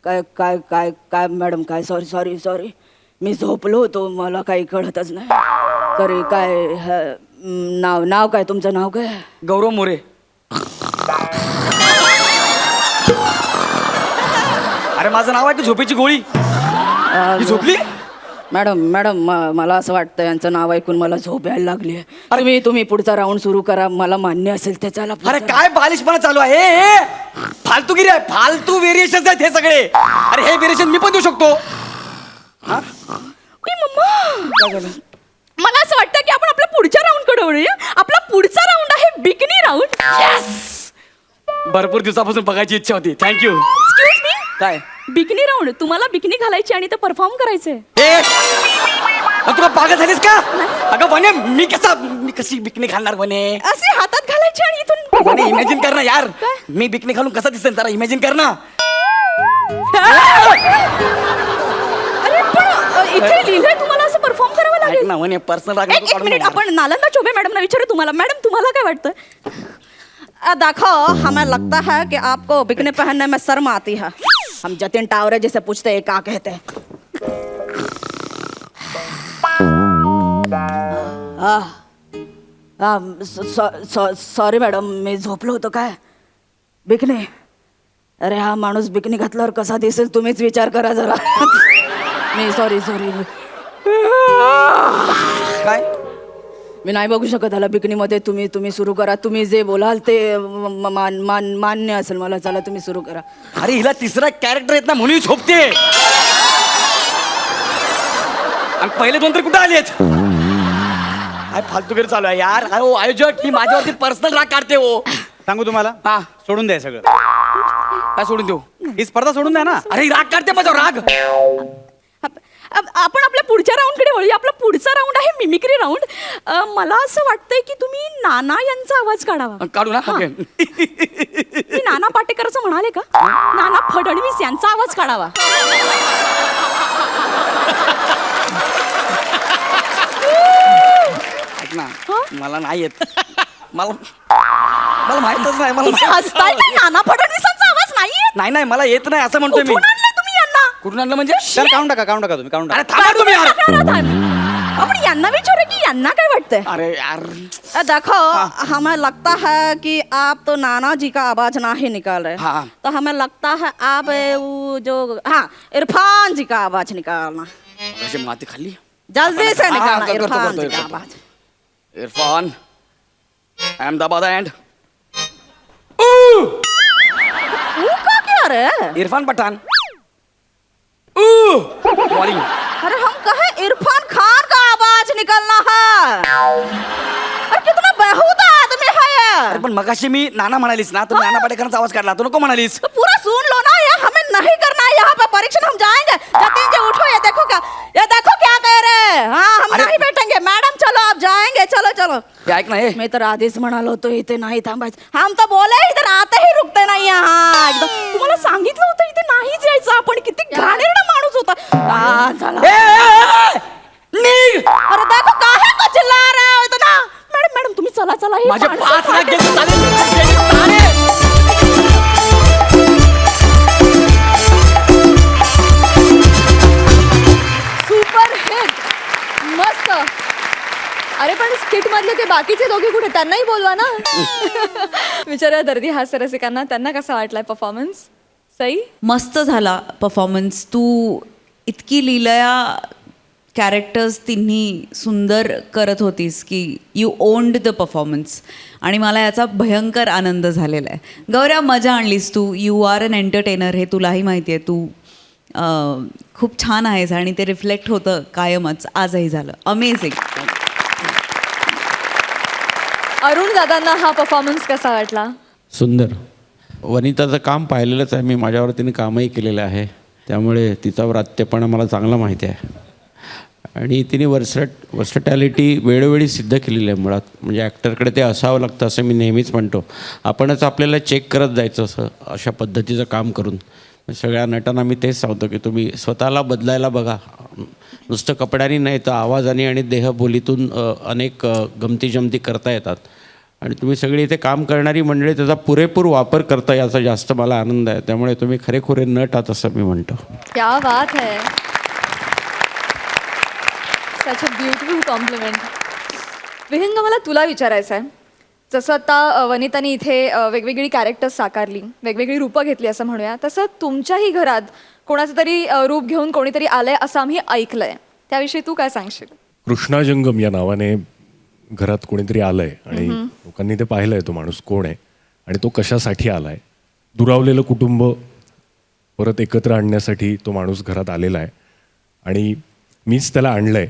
[SPEAKER 1] काय काय काय काय मॅडम, काय सॉरी मी झोपलो तो, मला काही कळतच नाही. तरी काय नाव काय तुमचं? नाव काय?
[SPEAKER 6] गौरव मोरे. अरे माझं नाव आहे की झोपेची गोळी. ही झोपली.
[SPEAKER 1] मॅडम मला असं वाटतं यांचं नाव ऐकून मला झोप यायला लागली आहे. तुम्ही पुढचा राऊंड सुरू करा, मला मान्य असेल ते. चला
[SPEAKER 6] अरे काय बालिशपणा चालू आहे हे? फालतूगिरी आहे, फालतू व्हेरिएशन आहेत हे सगळे. अरे हे व्हेरिएशन मी पण देऊ शकतो.
[SPEAKER 1] मला असं वाटतं की आपण आपल्या पुढच्या राऊंड कडे वळूया. आपला पुढचा राऊंड आहे बिकनी राऊंड.
[SPEAKER 6] भरपूर दिवसापासून बघायची इच्छा होती. थँक्यू.
[SPEAKER 1] एक्सक्यूज मी,
[SPEAKER 6] काय
[SPEAKER 1] बिकनी राऊंड? तुम्हाला बिकनी घालायची आणि ते परफॉर्म करायचंय.
[SPEAKER 6] ए तुला पागल झालीस का? अगं वने, मी कशी बिकनी घालणार वने?
[SPEAKER 1] असे हातात घालायची आणि इथून
[SPEAKER 6] वने इमॅजिन कर ना यार.
[SPEAKER 1] काय?
[SPEAKER 6] मी बिकनी घालून कसा दिसेल जरा इमॅजिन कर ना.
[SPEAKER 1] अरे पण इथे लिहिलंय तुम्हाला असं परफॉर्म करावं
[SPEAKER 6] ऐक
[SPEAKER 1] लागेल.
[SPEAKER 6] ना वने, पर्सनल
[SPEAKER 1] एक मिनिट, आपण नालंदा चौबे मॅडमना विचारू. मॅडम तुम्हाला काय वाटतं? देखो हमें लगता है कि आपको बिकनी पहनने में शर्म आती है. हम जतिन टावरे जैसे पूछते हैं क्या कहते हैं. सॉरी मॅडम, मी झोपलो होतो काय. बिकनी, अरे हा माणूस बिकनी घातल्यावर कसा दिसेल तुम्हीच विचार करा जरा. मी सॉरी
[SPEAKER 6] काय
[SPEAKER 1] मी नाही बघू शकत त्याला बिकनीमध्ये. तुम्ही सुरू करा. तुम्ही जे बोलाल ते मान्य असेल मला. चला तुम्ही सुरू करा.
[SPEAKER 6] अरे हिला तिसरा कॅरेक्टर येत ना म्हणून झोपते. आणि पहिले दोन तरी कुठे आलेत? काय फालतूगिरी चालू आहे यार. अरे आयोजक, ही माझ्यावरती पर्सनल राग काढते हो.
[SPEAKER 5] सांगू तुम्हाला?
[SPEAKER 6] हा.
[SPEAKER 5] सोडून द्या हे सगळं.
[SPEAKER 6] काय सोडून देऊ?
[SPEAKER 5] ही स्पर्धा सोडून द्या ना.
[SPEAKER 6] अरे ही राग काढते माझ्यावर राग.
[SPEAKER 10] आपण आपल्या पुढच्या राऊंडकडे वळूया. आपला पुढचा राऊंड आहे मिमिक्री राऊंड. मला असं वाटतंय की तुम्ही नाना यांचा आवाज काढावा.
[SPEAKER 6] काढू ना?
[SPEAKER 10] हा.
[SPEAKER 6] ओके.
[SPEAKER 10] मी नाना पाटेकर असं म्हणाले का? नाना फडणवीस यांचा आवाज काढावा.
[SPEAKER 6] ऐक ना, मला नाही येत. मला माहितच नाही.
[SPEAKER 10] तुम्ही हसताय काय? नाना फडणवीसांचा आवाज नाही येत?
[SPEAKER 6] नाही मला येत नाही असं म्हणतोय मी.
[SPEAKER 10] कुठून आणलं तुम्ही यांना?
[SPEAKER 6] कुठून आणलं म्हणजे?
[SPEAKER 5] तर काढून टाका तुम्ही काढून
[SPEAKER 6] अरे
[SPEAKER 5] टाका.
[SPEAKER 6] थांबा तुम्ही यार.
[SPEAKER 10] आपण यांना विचारू की यांना काय वाटतंय?
[SPEAKER 6] अरे यार
[SPEAKER 10] देखो हमें लगता है कि आप तो नाना जी का आवाज नहीं निकाल रहे.
[SPEAKER 6] हाँ.
[SPEAKER 10] तो हमें लगता है आप वो जो इरफान जी का आवाज निकालना.
[SPEAKER 6] कशी माती खाल्ली.
[SPEAKER 10] जल्दी से
[SPEAKER 6] हाँ,
[SPEAKER 10] निकालना
[SPEAKER 6] करतो,
[SPEAKER 10] इरफान
[SPEAKER 6] करतो,
[SPEAKER 10] जी का
[SPEAKER 6] करतो.
[SPEAKER 10] आवाज.
[SPEAKER 6] इरफान अहमदाबाद एंड
[SPEAKER 10] वो का क्या रे?
[SPEAKER 6] इरफान पठान. बॉलिंग.
[SPEAKER 10] अरे हम कहे इरफान खान का आवाज निकलना है. अरे कितना बेहुदा आदमी है ये.
[SPEAKER 6] अरे पण मगाशी मी नाना म्हणालीस ना, तुम्ही नाना पाटेकरांचा आवाज काढला, तू नको म्हणालीस.
[SPEAKER 10] तो पूरा सुन लो ना. ये हमें नहीं करना है यहाँ पे परीक्षण. हम जाएंगे. जतिन जी उठो. ये देखो क्या कह रहे हैं. हाँ हम
[SPEAKER 6] अरे-
[SPEAKER 10] नहीं बैठेंगे. मैडम चलो आप जाएंगे. चलो
[SPEAKER 6] हे ऐक ना हे.
[SPEAKER 10] मी तर आधीच म्हणालो होतो इथे नाही थांबायचं. हम तर बोले इधर आते ही रुकते नाही यहाँ एकदम. तुम्हाला सांगितलं होतं इथे नाहीच यायचं आपण. किती घाणेरडा माणूस होता. चला.
[SPEAKER 6] निघ.
[SPEAKER 10] अरे देखो काहे को चिल्ला रहे हो इतना. मॅडम तुम्ही चला हे
[SPEAKER 6] माझे
[SPEAKER 10] माणसं
[SPEAKER 6] 5 लाख
[SPEAKER 10] फाटेल.
[SPEAKER 6] गेले चालेल.
[SPEAKER 1] Super hit. मस्त. अरे पण स्किट मधले ते बाकीचे दोघे कुठे? त्यांनाही बोलवा ना. विचारा दर्दी हास्य रसिकांना त्यांना कसा वाटलाय परफॉर्मन्स. सई.
[SPEAKER 7] मस्त झाला परफॉर्मन्स. तू इतकी लीलया कॅरेक्टर्स तिन्ही सुंदर करत होतीस की यू ओन्ड द परफॉर्मन्स आणि मला याचा भयंकर आनंद झालेला आहे. गौऱ्या मजा आणलीस तू. यू आर अन एंटरटेनर हे तुलाही माहिती आहे. तू खूप छान आहेस आणि ते रिफ्लेक्ट होतं कायमच. आजही झालं. अमेझिंग.
[SPEAKER 1] अरुण दादांना हा परफॉर्मन्स कसा वाटला?
[SPEAKER 11] सुंदर. वनिताचं काम पाहिलेलंच आहे मी. माझ्यावर तिने कामही केलेलं आहे, त्यामुळे तिचा व्रात्यपणा मला चांगला माहिती आहे. आणि तिने वर्सटॅलिटी वेळोवेळी सिद्ध केलेली आहे मुळात. म्हणजे ॲक्टरकडे ते असावं लागतं असं मी नेहमीच म्हणतो. आपणच आपल्याला चेक करत जायचं असं अशा पद्धतीचं काम करून. सगळ्या नटांना मी तेच सांगतो की तुम्ही स्वतःला बदलायला बघा. नुसतं कपड्यांनी नाही तर आवाजाने आणि देहबोलीतून अनेक गमती जमती करता येतात. आणि तुम्ही सगळी इथे काम करणारी मंडळी त्याचा पुरेपूर वापर करता याचा जास्त मला आनंद आहे. त्यामुळे तुम्ही खरेखुरे नट आहात असं मी म्हणतो.
[SPEAKER 1] क्या बात है. सच अ ब्युटिफुल कॉम्प्लिमेंट. विहंग मला तुला विचारायचं आहे. जसं आता वनितानी इथे वेगवेगळी कॅरेक्टर्स साकारली, वेगवेगळी रूपं घेतली असं म्हणूया, तसं तुमच्याही घरात कोणाचं तरी रूप घेऊन कोणीतरी आलंय असं आम्ही ऐकलंय. त्याविषयी तू काय सांगशील?
[SPEAKER 12] कृष्णाजंगम या नावाने घरात कोणीतरी आलंय आणि लोकांनी ते पाहिलंय तो माणूस कोण आहे आणि तो कशासाठी आलाय. दुरावलेलं कुटुंब परत एकत्र आणण्यासाठी तो माणूस घरात आलेला आहे आणि मीच त्याला आणलंय.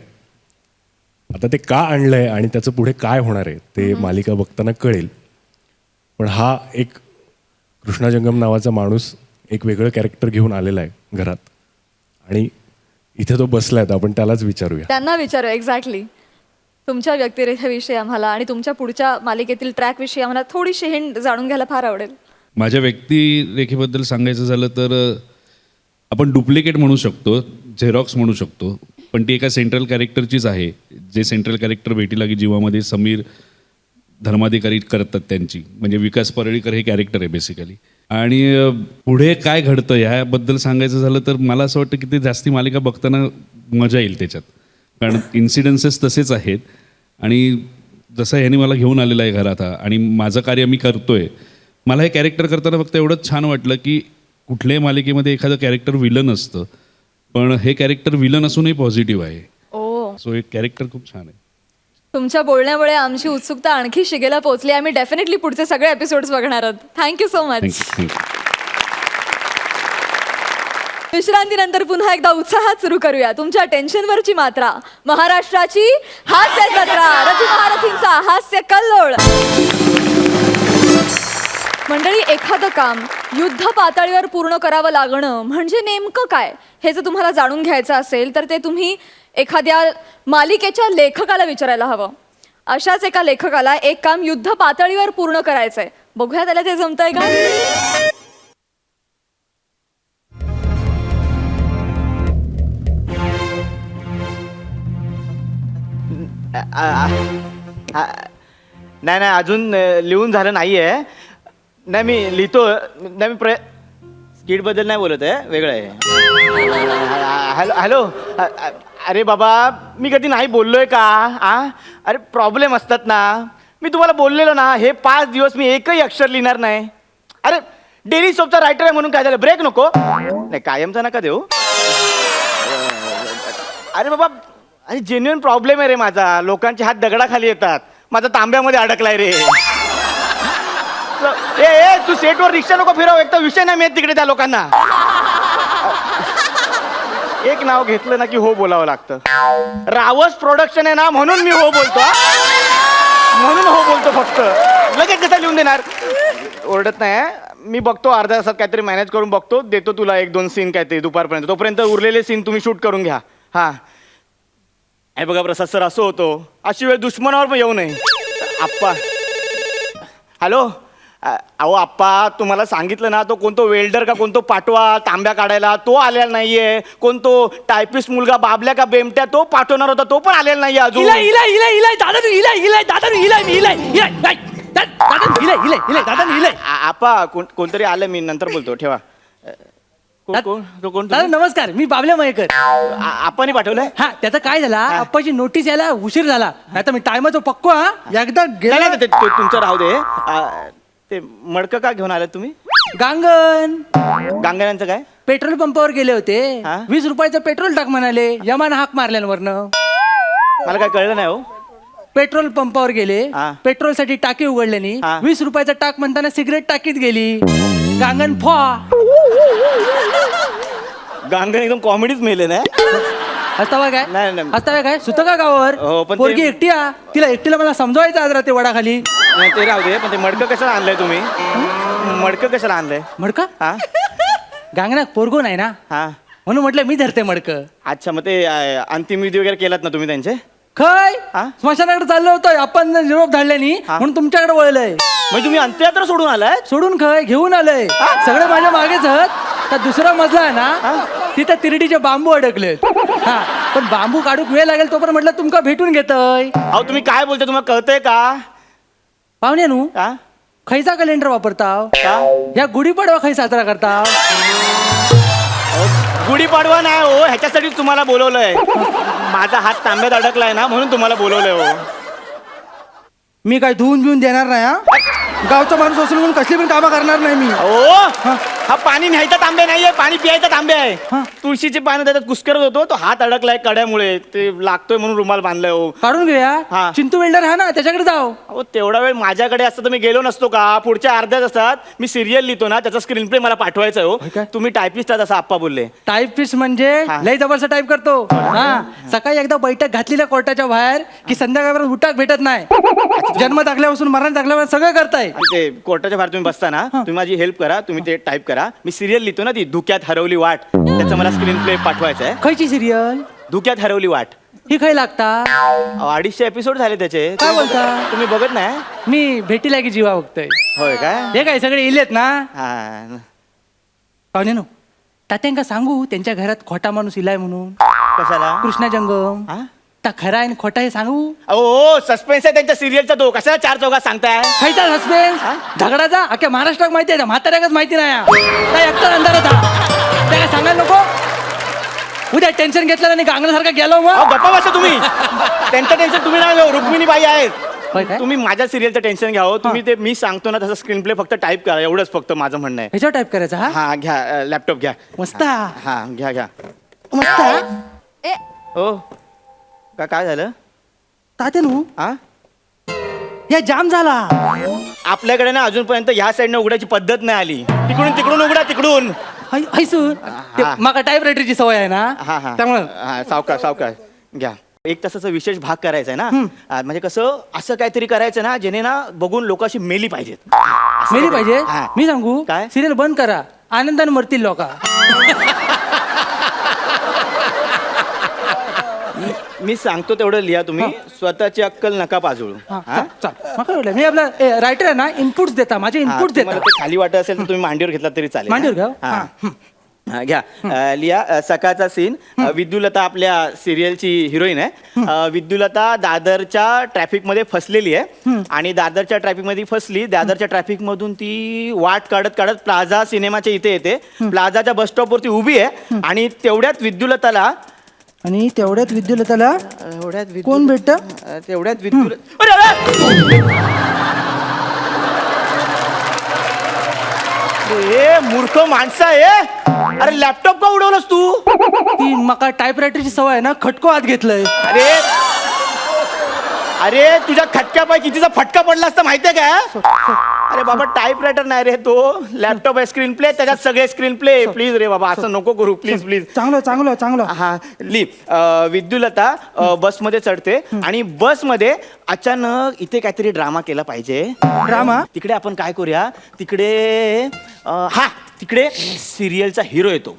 [SPEAKER 12] आता ते का आणलंय आणि त्याचं पुढे काय होणार आहे ते मालिका बघताना कळेल. पण हा एक कृष्णाजंगम नावाचा माणूस एक वेगळं कॅरेक्टर घेऊन आलेला आहे घरात आणि इथे तो बसलाय. तर आपण त्यालाच विचारूया.
[SPEAKER 1] त्यांना विचारू. एक्झॅक्टली. तुमच्या व्यक्तिरेखेविषयी आम्हाला आणि तुमच्या पुढच्या मालिकेतील ट्रॅकविषयी आम्हाला थोडीशी हिंट जाणून घ्यायला फार आवडेल.
[SPEAKER 8] माझ्या व्यक्तिरेखेबद्दल सांगायचं झालं तर आपण डुप्लिकेट म्हणू शकतो, झेरॉक्स म्हणू शकतो, पण ती एका सेंट्रल कॅरेक्टरचीच आहे. जे सेंट्रल कॅरेक्टर भेटी लागी जीवामध्ये समीर धर्माधिकारी करतात त्यांची, म्हणजे विकास परळीकर हे कॅरेक्टर आहे बेसिकली. आणि पुढे काय घडतं ह्याबद्दल सांगायचं झालं तर मला असं वाटतं की ते जास्ती मालिका बघताना मजा येईल त्याच्यात, कारण इन्सिडन्सेस तसेच आहेत. आणि जसं ह्याने मला घेऊन आलेलं आहे घरात हा आणि माझं कार्य मी करतोय. मला हे कॅरेक्टर करताना फक्त एवढंच छान वाटलं की कुठल्याही मालिकेमध्ये एखादं कॅरेक्टर विलन असतं, पण हे कॅरेक्टर विलन असूनही पॉझिटिव्ह आहे. सो एक कॅरेक्टर खूप छान आहे.
[SPEAKER 1] तुमच्या बोलण्यामुळे आमची उत्सुकता आणखी शिगेला पोहोचली. आम्ही डेफिनेटली पुढचे सगळे एपिसोड्स बघणार आहोत. Thank you so much.
[SPEAKER 8] थँक्यू.
[SPEAKER 1] विश्रांतीनंतर पुन्हा एकदा उत्साहात सुरू करूया तुमच्या टेन्शनवरची मात्रा. महाराष्ट्राची हास्य जत्रा, रथी महारथींचा हास्य कल्लोळ. मंडळी, एखादं काम युद्ध पातळीवर पूर्ण करावं लागणं म्हणजे नेमकं काय हे जर तुम्हाला जाणून घ्यायचं असेल तर ते तुम्ही एखाद्या मालिकेच्या लेखकाला विचारायला हवं. अशाच एका लेखकाला एक काम युद्ध पातळीवर पूर्ण करायचंय. बघूया त्याला ते जमतंय का.
[SPEAKER 6] नाही नाही अजून लिहून झालं नाही आहे. नाही मी लिहितो. नाही मी स्किटबद्दल नाही बोलत आहे, वेगळं आहे. हॅलो हॅलो अरे बाबा मी कधी नाही बोललोय का? अरे प्रॉब्लेम असतात ना. मी तुम्हाला बोललेलो ना, हे 5 दिवस मी एकही अक्षर लिहिणार नाही. अरे डेली सोपचा रायटर आहे म्हणून काय झालं, ब्रेक नको? नाही कायमचा नका देऊ. अरे बाबा अरे जेन्युइन प्रॉब्लेम आहे रे माझा. लोकांचे हात दगडाखाली येतात, माझा तांब्यामध्ये अडकलाय रे. ए तू सेटवर रिक्षा नको फिरव, एक तर विषय नाही मिळत तिकडे त्या लोकांना. एक नाव घेतलं ना की हो बोलावं लागतं. रावस प्रोडक्शन आहे ना म्हणून मी हो बोलतो. म्हणून हो बोलतो फक्त. लगेच कसं लिहून देणार? ओरडत नाही. मी बघतो अर्ध्या तासात काहीतरी मॅनेज करून बघतो, देतो तुला 1-2 सीन काहीतरी दुपारपर्यंत. तोपर्यंत उरलेले सीन तुम्ही शूट करून घ्या. हां हे बघा प्रसाद सर असं होतो, अशी वेळ दुश्मनावर पण येऊ नये. आप्पा हॅलो अहो आप्पा तुम्हाला सांगितलं ना, तो कोणतो वेल्डर का कोणतो पाठवा तांब्या काढायला, तो आलेला नाहीये. कोणतो टायपिस्ट मुलगा बाबल्या का बेमट्या तो पाठवणार होता, तो पण आलेला नाहीये अजून. आप्पा कोणतरी आलं, मी नंतर बोलतो, ठेवा. कोण
[SPEAKER 13] दादा नमस्कार, मी बाबल्या मयेकर.
[SPEAKER 6] आपण पाठवलंय?
[SPEAKER 13] हा त्याचं काय झाला, आप्पाची नोटीस यायला उशीर झाला. आता मी टायमाचं पक्को. एकदा गेला
[SPEAKER 6] तुमचं राहू दे. ते मडकं का घेऊन आलं तुम्ही? गांगणांचं काय?
[SPEAKER 13] पेट्रोल पंपावर गेले होते, 20 रुपयाचं पेट्रोल टाक म्हणाले. यमान हाक मारल्यावरनं
[SPEAKER 6] मला काय कळलं नाही हो.
[SPEAKER 13] पेट्रोल पंपावर गेले, पेट्रोलसाठी टाकी उघडल्यानी 20 रुपयाचं टाक म्हणताना सिगरेट टाकीत गेली. गांगण
[SPEAKER 6] गांगण एकदम कॉमेडीच मेले ना.
[SPEAKER 13] हसतावा काय?
[SPEAKER 6] नाही
[SPEAKER 13] हसतावा काय? सुतं का गावावर? पोरगी एकटी आ, तिला एकटीला मला समजवायचं आज रात्री वडाखाली.
[SPEAKER 6] ते राहू दे, पण ते मडकं कशाला आणलंय तुम्ही? मडकं कशाला आणलंय?
[SPEAKER 13] मडकं? गांगणात पोरगो नाही ना, म्हणून म्हटलं मी धरते मडकं.
[SPEAKER 6] अच्छा, मग ते अंतिम विधी वगैरे केलात ना तुम्ही त्यांचे?
[SPEAKER 13] खय स्मशानाकडे चाललो होतो आपण निरोप धाडल्यानी, म्हणून तुमच्याकडे वळलंय.
[SPEAKER 6] म्हणजे तुम्ही अंत्ययात्रा सोडून आलाय?
[SPEAKER 13] सोडून खय घेऊन आलंय. सगळे माझ्या मागेच आहेत. तर दुसरा मजला आहे ना, तिथे तिरडीचे बांबू अडकलेत. पण बांबू काढूक वेळ लागेल तोपर्यंत म्हटलं तुमका भेटून घेतय.
[SPEAKER 6] अहो तुम्ही काय बोलताय, तुम्हाला कळतंय का?
[SPEAKER 13] पाहुणे नू खैचा कॅलेंडर वापरताव? या गुढीपाडवा खै साजरा करताव?
[SPEAKER 6] गुढीपाडवा नाही हो, ह्याच्यासाठी तुम्हाला बोलवलंय. माझा हात तांब्यात अडकलाय ना म्हणून तुम्हाला बोलवलंय हो.
[SPEAKER 13] मी काय धुवून बिवून देणार नाही. गावचा माणूस असून म्हणून कसली पण कामं करणार नाही मी.
[SPEAKER 6] हो हा पाणी न्यायचा तांबे नाहीये, पाणी प्यायचा तांबे आहे. तुळशीचे पानं त्याच्यात कुस्करत होतो, तो हात अडकलाय कड्यामुळे, ते लागतोय म्हणून रुमाल बांधलाय हो.
[SPEAKER 13] काढून घेऊया. चिंटू वेल्डर हा ना, त्याच्याकडे जाऊ.
[SPEAKER 6] हो तेवढा वेळ माझ्याकडे असतं तर मी गेलो नसतो का? पुढच्या अर्ध्या तासात मी सिरियल लिहितो ना, त्याचा स्क्रीन प्ले मला पाठवायचा हो. तुम्ही टायपिस्ट आहात असं आप्पा बोलले.
[SPEAKER 13] टायपिस्ट म्हणजे लय जबरदस्त टाईप करतो. सकाळी एकदा बैठक घातली ना कोर्टाच्या बाहेर की संध्याकाळपर्यंत उठाक भेटत नाही. जन्म दाखल्यापासून मरण दाखल्यावर सगळं करताय.
[SPEAKER 6] ते कोर्टाच्या बाहेर तुम्ही बसता ना, तुम्ही माझी हेल्प करा, तुम्ही ते टाईप करा. मी सिरियल लिहितो ना, ती धुक्यात हरवली वाट, त्याचा मला स्क्रीन प्ले पाठवायचा आहे.
[SPEAKER 13] खयची सिरियल?
[SPEAKER 6] धुक्यात हरवली वाट.
[SPEAKER 13] ही खय लागता?
[SPEAKER 6] 250 एपिसोड झाले त्याचे.
[SPEAKER 13] काय बोलता?
[SPEAKER 6] तुम्ही बघत नाही?
[SPEAKER 13] मी भेटीला की जीवा बघतोय.
[SPEAKER 6] होय काय?
[SPEAKER 13] हे काय सगळे इलेत ना. पाहुणे नो, तात्यांका सांगू त्यांच्या घरात खोटा माणूस इलाय म्हणून.
[SPEAKER 6] कशाला?
[SPEAKER 13] कृष्णा जंगम. ता खरा आहे खोटा हे सांगू?
[SPEAKER 6] ओ सस्पेन्स आहे त्यांच्या सिरियलचा. तो कशाला 4 चौघात सांगताय?
[SPEAKER 13] खायचा सस्पेन्स झगडाचा अख्ख्या महाराष्ट्रात माहिती आहे, म्हाताऱ्याकच माहिती नाही. एकटा अंधारात त्याला सांगायला नको. उद्या टेन्शन घेतलं आणि गांगण्यासारखा गेलो मग.
[SPEAKER 6] गप्पा बसा तुम्ही. त्यांचं टेन्शन तुम्ही नाही घेऊ, रुक्मिणी बाई आहेत. तुम्ही माझ्या सिरियलचं टेन्शन घ्या. तुम्ही ते मी सांगतो ना तसं स्क्रीन प्ले फक्त टाईप करा, एवढंच फक्त माझं म्हणणं आहे.
[SPEAKER 13] ह्याच्यावर टाईप करायचं?
[SPEAKER 6] हा घ्या, लॅपटॉप घ्या.
[SPEAKER 13] मस्त.
[SPEAKER 6] हा घ्या.
[SPEAKER 13] मस्त.
[SPEAKER 6] हो काय झालं
[SPEAKER 13] तात्या नू? या जाम झाला
[SPEAKER 6] आपल्याकडे ना. अजूनपर्यंत ह्या साईडने उघडायची पद्धत नाही आली. तिकडून उघडा, तिकडून.
[SPEAKER 13] माका टाईप रायटरची सवय आहे ना,
[SPEAKER 6] त्यामुळे सावकाश घ्या. 1 तासाचा विशेष भाग करायचा आहे ना. म्हणजे कसं असं काहीतरी करायचं ना, जेणे ना बघून लोक अशी मेली पाहिजेत.
[SPEAKER 13] मेली पाहिजे? मी सांगू काय? सिरियल बंद करा, आनंदाने मरतील लोक.
[SPEAKER 6] मी सांगतो तेवढं लिहा तुम्ही स्वतःची अक्कल नका पाजळू हा?
[SPEAKER 13] चाल मी आपला रायटर आहे ना इनपुट्स देता माझे इनपुट
[SPEAKER 6] तुम्हाला
[SPEAKER 13] देता
[SPEAKER 6] ते खाली वाटत असेल तर तुम्ही मांडीवर घेतला तरी चालेल
[SPEAKER 13] मांडीवर घ्या.
[SPEAKER 6] हा. हा, घ्या लिहा सकाळचा सीन विद्युलता आपल्या सिरियलची हिरोईन आहे विद्युलता दादरच्या ट्रॅफिक मध्ये फसलेली आहे आणि दादरच्या ट्रॅफिक मध्ये फसली दादरच्या ट्रॅफिक मधून ती वाट काढत काढत प्लाझा सिनेमाच्या इथे येते प्लाझाच्या बस स्टॉप वरती उभी आहे आणि तेवढ्यात विद्युलताला कोण भेटत तेवढ्यात ए मूर्ख माणसा आहे अरे लॅपटॉप का उडवलंस तू
[SPEAKER 13] ती मका टाईपरायटरची सवय आहे ना खटको आत घेतलंय
[SPEAKER 6] अरे अरे तुझ्या खटक्यापाय कितीचा फटका पडला असता माहितीये का अरे बाबा टाईपरायटर नाही रे तो लॅपटॉप आहे स्क्रीन प्ले त्याच्यात सगळे स्क्रीन प्ले प्लीज रे बाबा असं नको करू प्लीज प्लीज
[SPEAKER 13] चांगलं
[SPEAKER 6] हा ली विद्युलता बसमध्ये चढते आणि बसमध्ये अचानक इथे काहीतरी ड्रामा केला पाहिजे
[SPEAKER 13] ड्रामा
[SPEAKER 6] तिकडे आपण काय करूया तिकडे तिकडे सिरियलचा हिरो येतो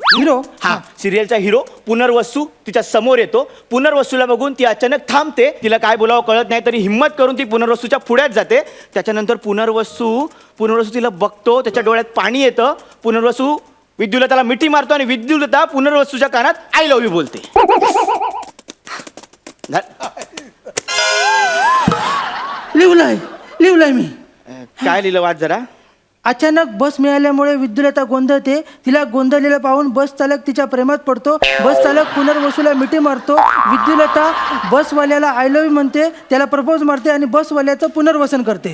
[SPEAKER 6] हा सिरियलचा हिरो पुनर्वसू तिच्या समोर येतो पुनर्वसूला बघून ती अचानक थांबते तिला काय बोलावं कळत नाही तरी हिम्मत करून ती पुनर्वसूच्या पुढ्यात जाते त्याच्यानंतर पुनर्वसू तिला बघतो त्याच्या डोळ्यात पाणी येतं पुनर्वसू विद्युलताला मिठी मारतो आणि विद्युलता पुनर्वसूच्या कानात आय लव्ह यू बोलते
[SPEAKER 13] लिवलाय मी
[SPEAKER 6] काय लिहिलं वाट जरा
[SPEAKER 13] अचानक बस मिळाल्यामुळे विद्युलता गोंधळते तिला गोंधळलेलं पाहून बस चालक तिच्या प्रेमात पडतो बस चालक पुनर्वसूला मिठी मारतो विद्युलता बसवाल्याला आय लव्ह यू म्हणते त्याला प्रपोज मारते आणि बसवाल्याचं पुनर्वसन करते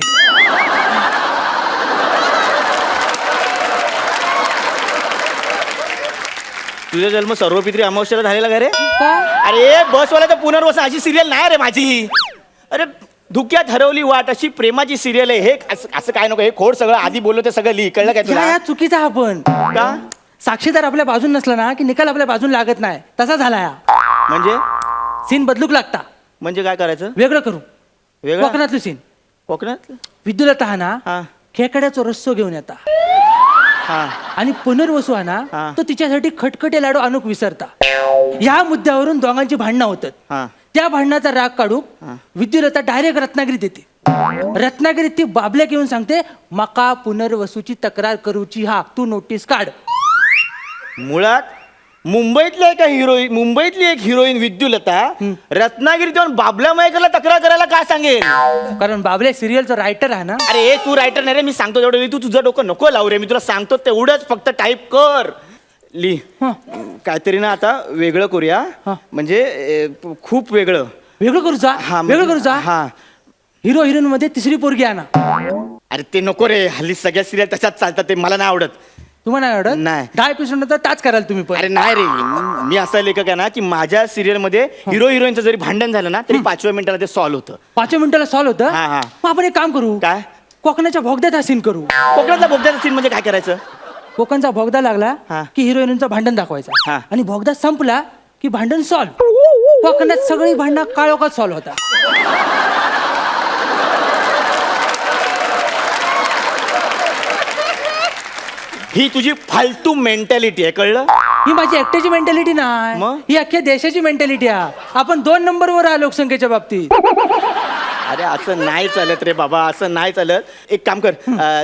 [SPEAKER 6] तुझा जन्म सर्वपित्री अमावस्याला झालेला का रे अरे बसवाल्याचं पुनर्वसन अशी सिरियल नाही रे माझी अरे धुक्यात हरवली वाट अशी प्रेमाची सिरियल आहे हे असं काय नको हे खोड सगळं आधी बोललो ते सगळं लिहि कळलं काय तुला
[SPEAKER 13] चुकीचा आपण
[SPEAKER 6] का
[SPEAKER 13] साक्षीदार आपल्या बाजून नसला ना की निकाल आपल्या बाजून लागत नाही तसा झाला
[SPEAKER 6] म्हणजे
[SPEAKER 13] सीन बदलूक लागता
[SPEAKER 6] म्हणजे काय करायचं
[SPEAKER 13] वेगळं करू
[SPEAKER 6] वेगळं
[SPEAKER 13] कोकणातलं सीन
[SPEAKER 6] कोकणात
[SPEAKER 13] विद्युलता हा ना खेकड्याचा रस्सो घेऊन येता आणि पुनर्वसू हा ना तो तिच्यासाठी खटखटे लाडू आणूक विसरता या मुद्द्यावरून दोघांची भांडणं होतात त्या भांडणाचा राग काढू विद्युलता डायरेक्ट रत्नागिरीत येते रत्नागिरीत ती बाबल्या घेऊन सांगते मका पुनर्वसूची तक्रार करूची तू नोटीस काढ
[SPEAKER 6] मुळात मुंबईतली एक हिरोईन विद्युलता रत्नागिरीत जाऊन बाबल्या मयेकरला तक्रार करायला काय सांगेल
[SPEAKER 13] कारण बाबल्या सिरियलचा रायटर आहे ना
[SPEAKER 6] अरे तू रायटर नाही रे मी सांगतो तेवढं तू तुझं डोकं नको लावू रे मी तुला सांगतो तेवढंच फक्त टाईप कर काहीतरी ना आता वेगळं करूया म्हणजे खूप वेगळं
[SPEAKER 13] करू जा हिरो हिरोईन मध्ये तिसरी पोरगी आणा
[SPEAKER 6] अरे ते नको रे हल्ली सगळ्या सिरियल तशाच चालतात ते मला नाही आवडत
[SPEAKER 13] तुम्हाला नाही आवडत
[SPEAKER 6] नाही
[SPEAKER 13] 10 एपिसोडचा टाच कराल तुम्ही पण
[SPEAKER 6] अरे नाही रे मी असा लेखक आहे ना की माझ्या सिरियल मध्ये हिरो हिरोईनचं जरी भांडण झालं ना तरी 5व्या मिनिटाला ते सॉल्व्ह होतं
[SPEAKER 13] 5 मिनिटाला सॉल्व्ह होतं मग आपण एक काम करू
[SPEAKER 6] काय
[SPEAKER 13] कोकणाच्या भोगद्यात हा सीन करू
[SPEAKER 6] कोकणातल्या बोगद्याचा सीन म्हणजे काय करायचं
[SPEAKER 13] कोकणचा भोगदा लागला की हिरोईनचं भांडण दाखवायचा आणि भोगदा संपला की भांडण सॉल्व्ह कोकणात सगळी भांडणं काळोखात सॉल्व्ह होता
[SPEAKER 6] ही तुझी फालतू मेंटॅलिटी आहे कळलं
[SPEAKER 13] ही माझी एकट्याची मेंटॅलिटी नाही ही अख्ख्या देशाची मेंटॅलिटी आहे आपण 2 नंबरवर आहे लोकसंख्येच्या बाबतीत
[SPEAKER 6] अरे असं नाही चालत रे बाबा असं नाही चालत एक काम कर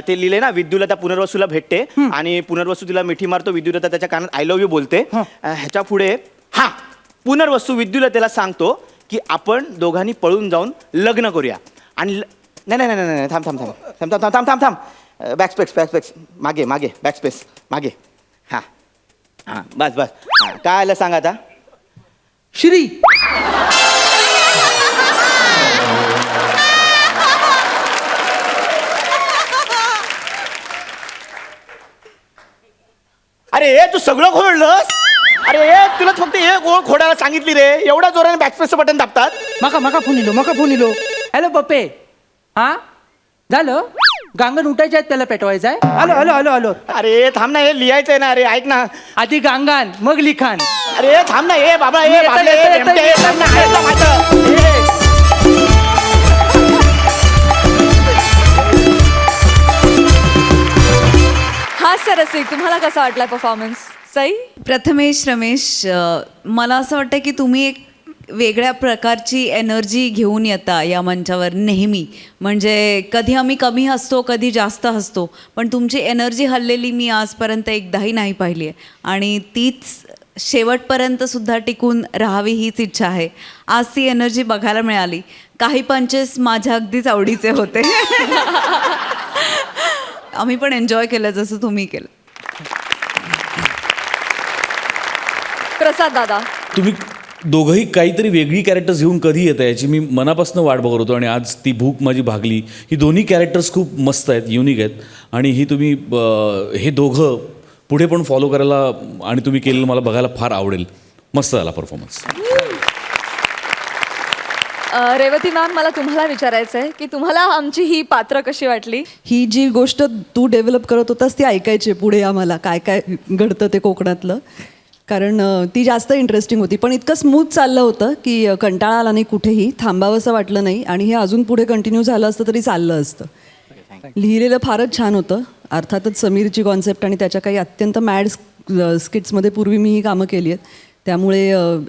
[SPEAKER 6] ते लिहिले ना विद्युलता पुनर्वसूला भेटते आणि पुनर्वसू तिला मिठी मारतो विद्युलता त्याच्या कानात आय लव्ह यू बोलते ह्याच्या पुढे पुनर्वसू विद्युलतेला सांगतो की आपण दोघांनी पळून जाऊन लग्न करूया आणि नाही थांब थांब थांब थांब थांब थांब थांब थांब बॅकस्पेस मागे बॅकस्पेस मागे बस काय आलं सांग आता
[SPEAKER 13] श्री
[SPEAKER 6] अरे तू सगळं खोडलंस अरे तुला फक्त एक ओळ खोडायला सांगितली रे एवढ्या जोराने बॅकस्पेसचं बटन दाबतात
[SPEAKER 13] मका फोन इलो हॅलो पप्पे झालं गांगण उठायचे आहेत त्याला पेटवायचं आहे हॅलो
[SPEAKER 6] अरे थांब ना हे लिहायचंय ना अरे ऐक ना
[SPEAKER 13] आधी गांगान मग लिखाण
[SPEAKER 6] अरे थांब ना हे बाबा
[SPEAKER 1] हास्य रसिक तुम्हाला कसा वाटला परफॉर्मन्स सई
[SPEAKER 7] प्रथमेश रमेश मला असं वाटतं की तुम्ही एक वेगळ्या प्रकारची एनर्जी घेऊन येता या मंचावर नेहमी. म्हणजे कधी आम्ही कमी हसतो, कधी जास्त हसतो, पण तुमची एनर्जी हललेली मी आजपर्यंत एकदाही नाही पाहिली आहे. आणि तीच शेवटपर्यंत सुद्धा टिकून राहावी हीच इच्छा आहे. आज ती एनर्जी बघायला मिळाली. काही पंचेस माझ्या अगदीच आवडीचे होते. आम्ही पण एन्जॉय केलं जसं तुम्ही केलं.
[SPEAKER 1] प्रसाद दादा,
[SPEAKER 8] तुम्ही दोघंही काहीतरी वेगळी कॅरेक्टर्स घेऊन कधी येतं याची मी मनापासून वाट बघत होतो आणि आज ती भूक माझी भागली. ही दोन्ही कॅरेक्टर्स खूप मस्त आहेत, युनिक आहेत आणि ही तुम्ही हे दोघं पुढे पण फॉलो करायला आणि तुम्ही केलेलं मला बघायला फार आवडेल. मस्त झाला परफॉर्मन्स.
[SPEAKER 1] रेवती मॅम, मला तुम्हाला विचारायचं आहे की तुम्हाला आमची ही पात्र कशी वाटली?
[SPEAKER 14] ही जी गोष्ट तू डेव्हलप करत होतास ती ऐकायची पुढे आम्हाला काय काय घडतं ते कोकणातलं, कारण ती जास्त इंटरेस्टिंग होती. पण इतकं स्मूथ चाललं होतं की कंटाळा आला नाही, कुठेही थांबावंसं वाटलं नाही आणि हे अजून पुढे कंटिन्यू झालं असतं तरी चाललं असतं. लिहिलेलं फारच छान होतं. अर्थातच समीरची कॉन्सेप्ट आणि त्याच्या काही अत्यंत मॅड स्किट्समध्ये पूर्वी मी ही कामं केली आहेत, त्यामुळे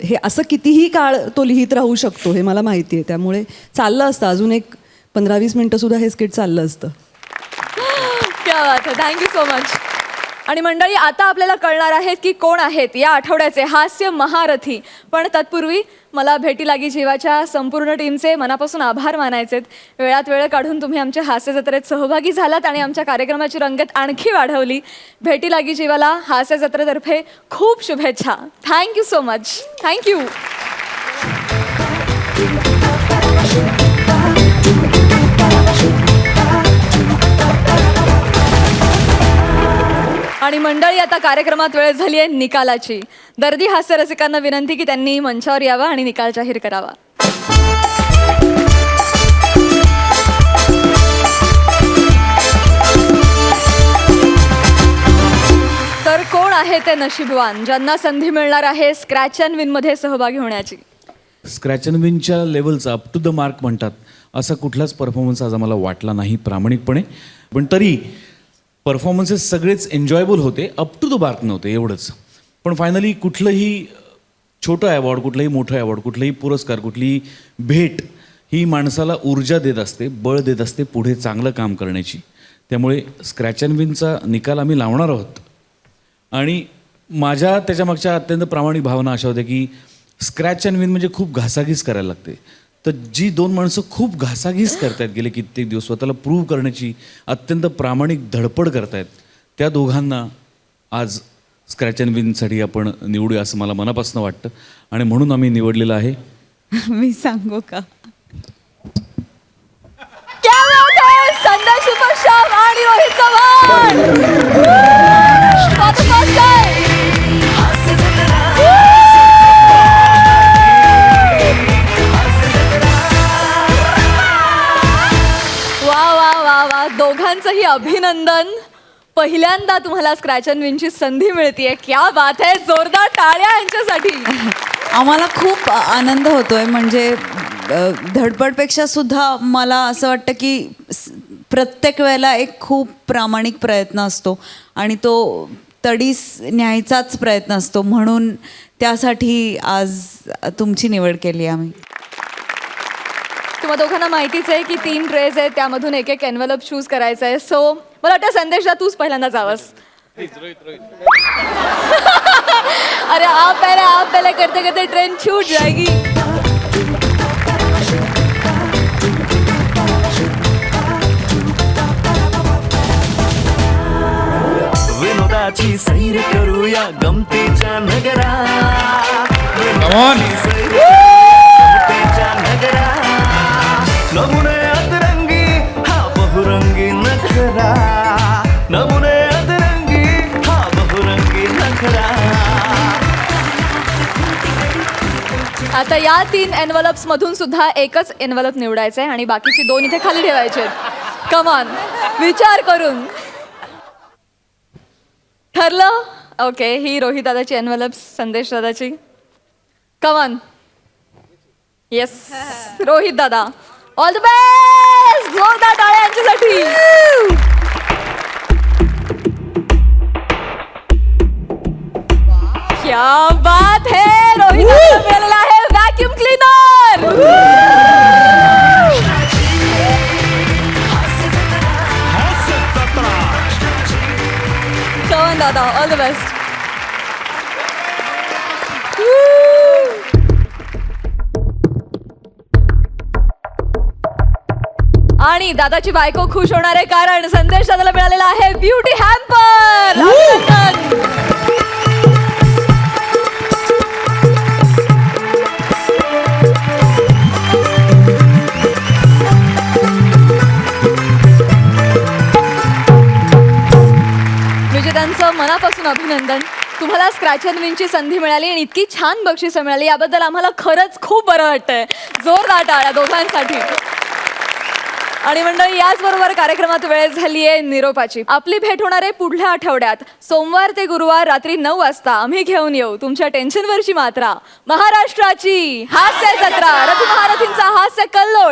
[SPEAKER 14] हे असं कितीही काळ तो लिहित राहू शकतो हे मला माहिती आहे. त्यामुळे चाललं असतं अजून एक 15-20 मिनटंसुद्धा हे स्किट चाललं असतं.
[SPEAKER 1] क्या बात आहे, थँक्यू सो मच. आणि मंडळी, आता आपल्याला कळणार आहेत की कोण आहेत या आठवड्याचे हास्य महारथी. पण तत्पूर्वी मला भेटी लागी जीवाच्या संपूर्ण टीमचे मनापासून आभार मानायचेत. वेळात वेळ काढून तुम्ही आमच्या हास्य जत्रेत सहभागी झालात आणि आमच्या कार्यक्रमाची रंगत आणखी वाढवली. भेटी लागी जीवाला हास्य जत्रेतर्फे खूप शुभेच्छा. Thank you so much. थँक्यू. आणि मंडळी, आता कार्यक्रमात वेळ झाली आहे निकालाची. दर्दी हास्य रसिकांना विनंती की त्यांनी मंचावर यावं आणि निकाल जाहीर करावा. तर कोण आहे ते नशीबवान ज्यांना संधी मिळणार आहे स्क्रॅच अँड विनमध्ये सहभागी होण्याची?
[SPEAKER 8] स्क्रॅच अँड विनच्या लेवलचा अप टू द मार्क म्हणतात असा कुठलाच परफॉर्मन्स आज आम्हाला वाटला नाही प्रामाणिकपणे. पण तरी परफॉर्मन्सेस सगळेच एन्जॉयबल होते, अप टू द मार्क नव्हते एवढंच. पण फायनली कुठलंही छोटं अवॉर्ड, कुठलंही मोठं अवॉर्ड, कुठलंही पुरस्कार, कुठलीही भेट ही माणसाला ऊर्जा देत असते, बळ देत असते पुढे चांगलं काम करण्याची. त्यामुळे स्क्रॅच अँड विनचा निकाल आम्ही लावणार आहोत. आणि माझ्या त्याच्यामागच्या अत्यंत प्रामाणिक भावना अशा होत्या की स्क्रॅच अँड विन म्हणजे खूप घासाघीस करायला लागते. तर जी दोन माणसं खूप घासाघीस करतायत गेले कित्येक दिवस, स्वतःला प्रूव्ह करण्याची अत्यंत प्रामाणिक धडपड करतायत, त्या दोघांना आज स्क्रॅच अँड विनसाठी आपण निवडूया असं मला मनापासून वाटतं. आणि म्हणून आम्ही निवडलेलं आहे.
[SPEAKER 7] मी सांगू का?
[SPEAKER 1] क्या बात है, संजय सुपरस्टार आणि रोहित चव्हाण. वा वा वा वा, दोघांचंही अभिनंदन. पहिल्यांदा तुम्हाला स्क्रॅच अँड विनची संधी मिळतेय. क्या बात आहे, जोरदार टाळ्या यांच्यासाठी.
[SPEAKER 7] आम्हाला खूप आनंद होतोय. म्हणजे धडपडपेक्षा सुद्धा मला असं वाटतं की प्रत्येक वेळेला एक खूप प्रामाणिक प्रयत्न असतो आणि तो तडीस न्यायचाच प्रयत्न असतो. म्हणून त्यासाठी आज तुमची निवड केली आम्ही.
[SPEAKER 1] तुम्हा दोघांना माहितीच आहे की 3 ट्रेज आहेत, त्यामधून एक एक एनव्हलप चूज करायचा आहे. सो मला वाटतं संदेशला तूच पहिल्यांदा जावस. अरे आप पहले करते करते ट्रेन छूट जाएगी.
[SPEAKER 15] विनोदाची सैर करूया गमतीच्या नगरात. गमतीच्या नगरात नमुने अतरंगी हा बहुरंगी नखरा. नमुने अतरंगी हा बहुरंगी नखरा.
[SPEAKER 1] आता या 3 एनव्हलप्स मधून सुद्धा एकच एनव्हलप निवडायचं आहे आणि बाकीची 2 इथे खाली ठेवायचे आहेत. कमान, विचार करून ठरलं? ओके, ही रोहित दादाची एनव्हलप्स, संदेश दादाची. कमान. येस, रोहित दादा, ऑल द बेस्ट. जोरदार टाळ्या यांच्यासाठी. क्या बात है, रोहित दादाला मिळालेला आहे व्हॅक्यूम क्लीनर. श्रवण दादा, ऑल द बेस्ट. आणि दादाची बायको खुश होणार आहे कारण संदेश दादाला मिळालेला आहे ब्युटी हॅम्पर. विजेत्यांचं मनापासून अभिनंदन. तुम्हाला स्क्रॅच अँड विनची संधी मिळाली आणि इतकी छान बक्षिसं मिळाली याबद्दल आम्हाला खरंच खूप बरं वाटतंय. जोरदार टाळ्या दोघांसाठी. आणि मंडळी, याचबरोबर कार्यक्रमात वेळ झाली आहे निरोपाची. आपली भेट होणार आहे पुढल्या आठवड्यात सोमवार ते गुरुवार रात्री 9 वाजता. आम्ही घेऊन येऊ तुमच्या टेन्शनवरची मात्रा. महाराष्ट्राची हास्य जत्रा, रथ महारथींचा हास्य कल्लोळ.